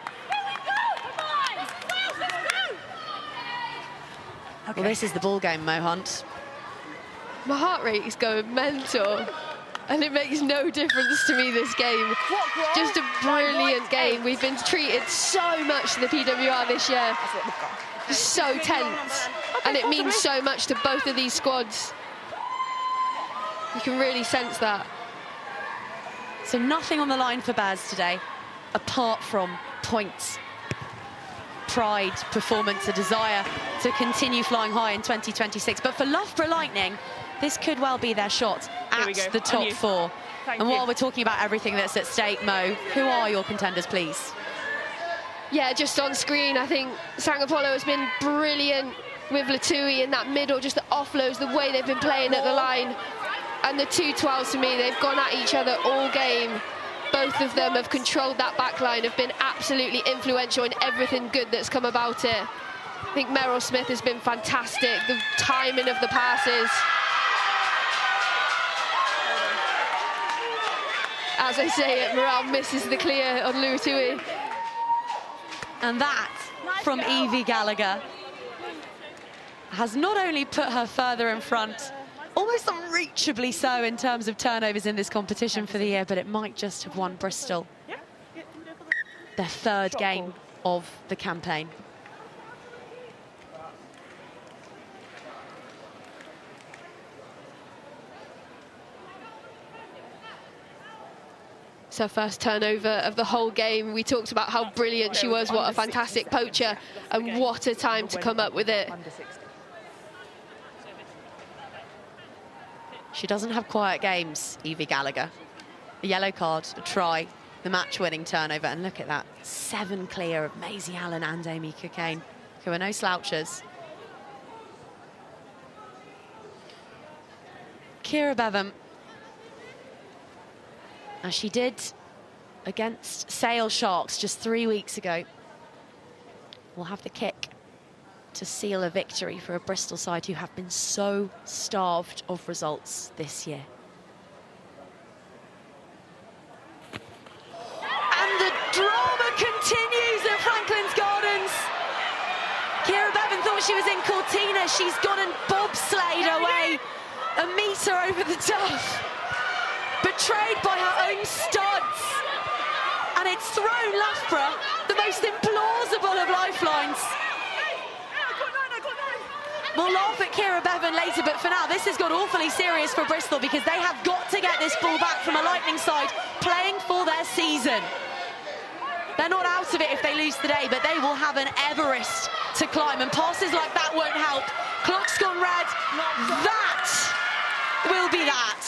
Okay. Well, this is the ball game, Mo Hunt. My heart rate is going mental, and it makes no difference to me this game. Just a brilliant game. We've been treated so much to the PWR this year. So tense, and it means so much to both of these squads. You can really sense that. So nothing on the line for Baz today, apart from points. Pride, performance, a desire to continue flying high in 2026. But for Loughborough Lightning, this could well be their shot at the top 4. And while we're talking about everything that's at stake, Mo, who are your contenders, please? Yeah, just on screen, I think Sangapolo has been brilliant with Latui in that middle, just the offloads, the way they've been playing at the line. And the 2-12s, to me, they've gone at each other all game. Both of them have controlled that back line, have been absolutely influential in everything good that's come about it. I think Meryl Smith has been fantastic, the timing of the passes. As I say it, Morale misses the clear on Loughborough. And that, from Evie Gallagher, has not only put her further in front, almost unreachably so in terms of turnovers in this competition for the year, but it might just have won Bristol their 3rd game of the campaign. It's her first turnover of the whole game. We talked about how brilliant she was, what a fantastic poacher, and what a time to come up with it. She doesn't have quiet games, Evie Gallagher. A yellow card, a try, the match-winning turnover, and look at that, 7 clear of Maisie Allen and Amy Cockayne, who are no slouchers. Kira Bevan, as she did against Sale Sharks just 3 weeks ago, will have the kick to seal a victory for a Bristol side who have been so starved of results this year. And the drama continues at Franklin's Gardens. Kira Bevan thought she was in Cortina. She's gone and bobsleighed her way a metre over the turf. Betrayed by her own studs. And it's thrown Loughborough the most implausible of lifelines. We'll laugh at Kira Bevan later, but for now, this has got awfully serious for Bristol because they have got to get this ball back from a Lightning side playing for their season. They're not out of it if they lose today, but they will have an Everest to climb, and passes like that won't help. Clock's gone red. That will be that.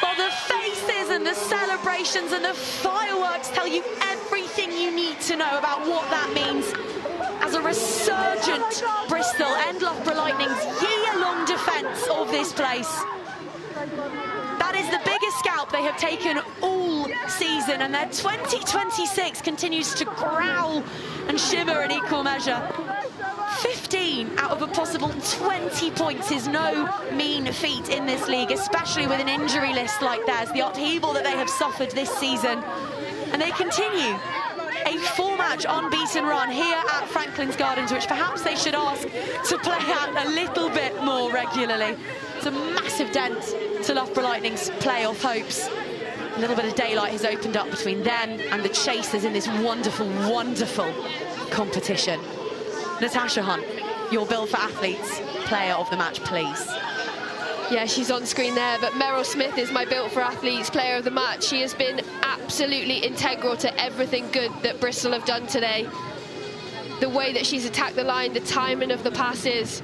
Well, the faces and the celebrations and the fireworks tell you everything you need to know about what that means as a resurgent Bristol end Loughborough Lightning's year-long defence of this place. That is is the biggest scalp they have taken all season, and their 2026 continues to growl and shimmer in equal measure. 15 out of a possible 20 points is no mean feat in this league, especially with an injury list like theirs, the upheaval that they have suffered this season. And they continue a 4-match unbeaten run here at Franklin's Gardens, which perhaps they should ask to play out a little bit more regularly. It's a massive dent to Loughborough Lightning's playoff hopes. A little bit of daylight has opened up between them and the Chasers in this wonderful, wonderful competition. Natasha Hunt, your Bill for Athletes player of the match, please. Yeah, she's on screen there, but Meryl Smith is my Built for Athletes player of the match. She has been absolutely integral to everything good that Bristol have done today. The way that she's attacked the line, the timing of the passes,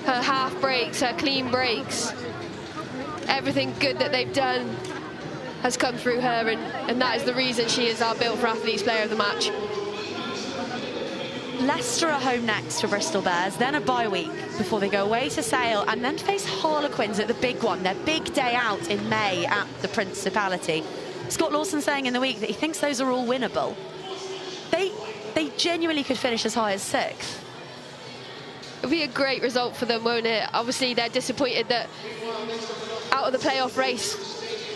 her half breaks, her clean breaks, everything good that they've done has come through her, and that is the reason she is our Built for Athletes player of the match. Leicester are home next for Bristol Bears, then a bye week before they go away to Sale and then face Harlequins at the big one, their big day out in May at the Principality. Scott Lawson saying in the week that he thinks those are all winnable. They genuinely could finish as high as 6th. It'll be a great result for them, won't it? Obviously, they're disappointed that out of the playoff race,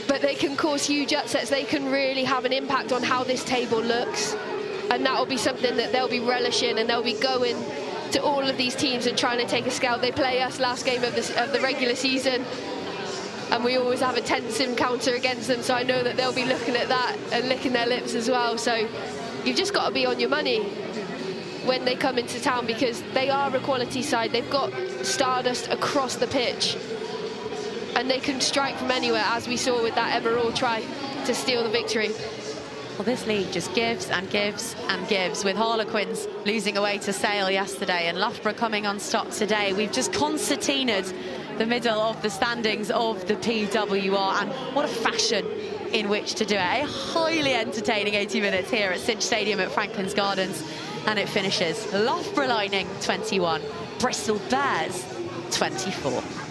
but they can cause huge upsets. They can really have an impact on how this table looks. And that will be something that they'll be relishing, and they'll be going to all of these teams and trying to take a scalp. They play us last game of the regular season, and we always have a tense encounter against them, so I know that they'll be looking at that and licking their lips as well. So you've just got to be on your money when they come into town, because they are a quality side. They've got stardust across the pitch, and they can strike from anywhere, as we saw with that Everall try to steal the victory. Well, this league just gives and gives and gives, with Harlequins losing away to Sale yesterday and Loughborough coming unstuck today. We've just concertinaed the middle of the standings of the PWR, and what a fashion in which to do it. A highly entertaining 80 minutes here at Cinch Stadium at Franklin's Gardens, and it finishes Loughborough Lightning 21, Bristol Bears 24.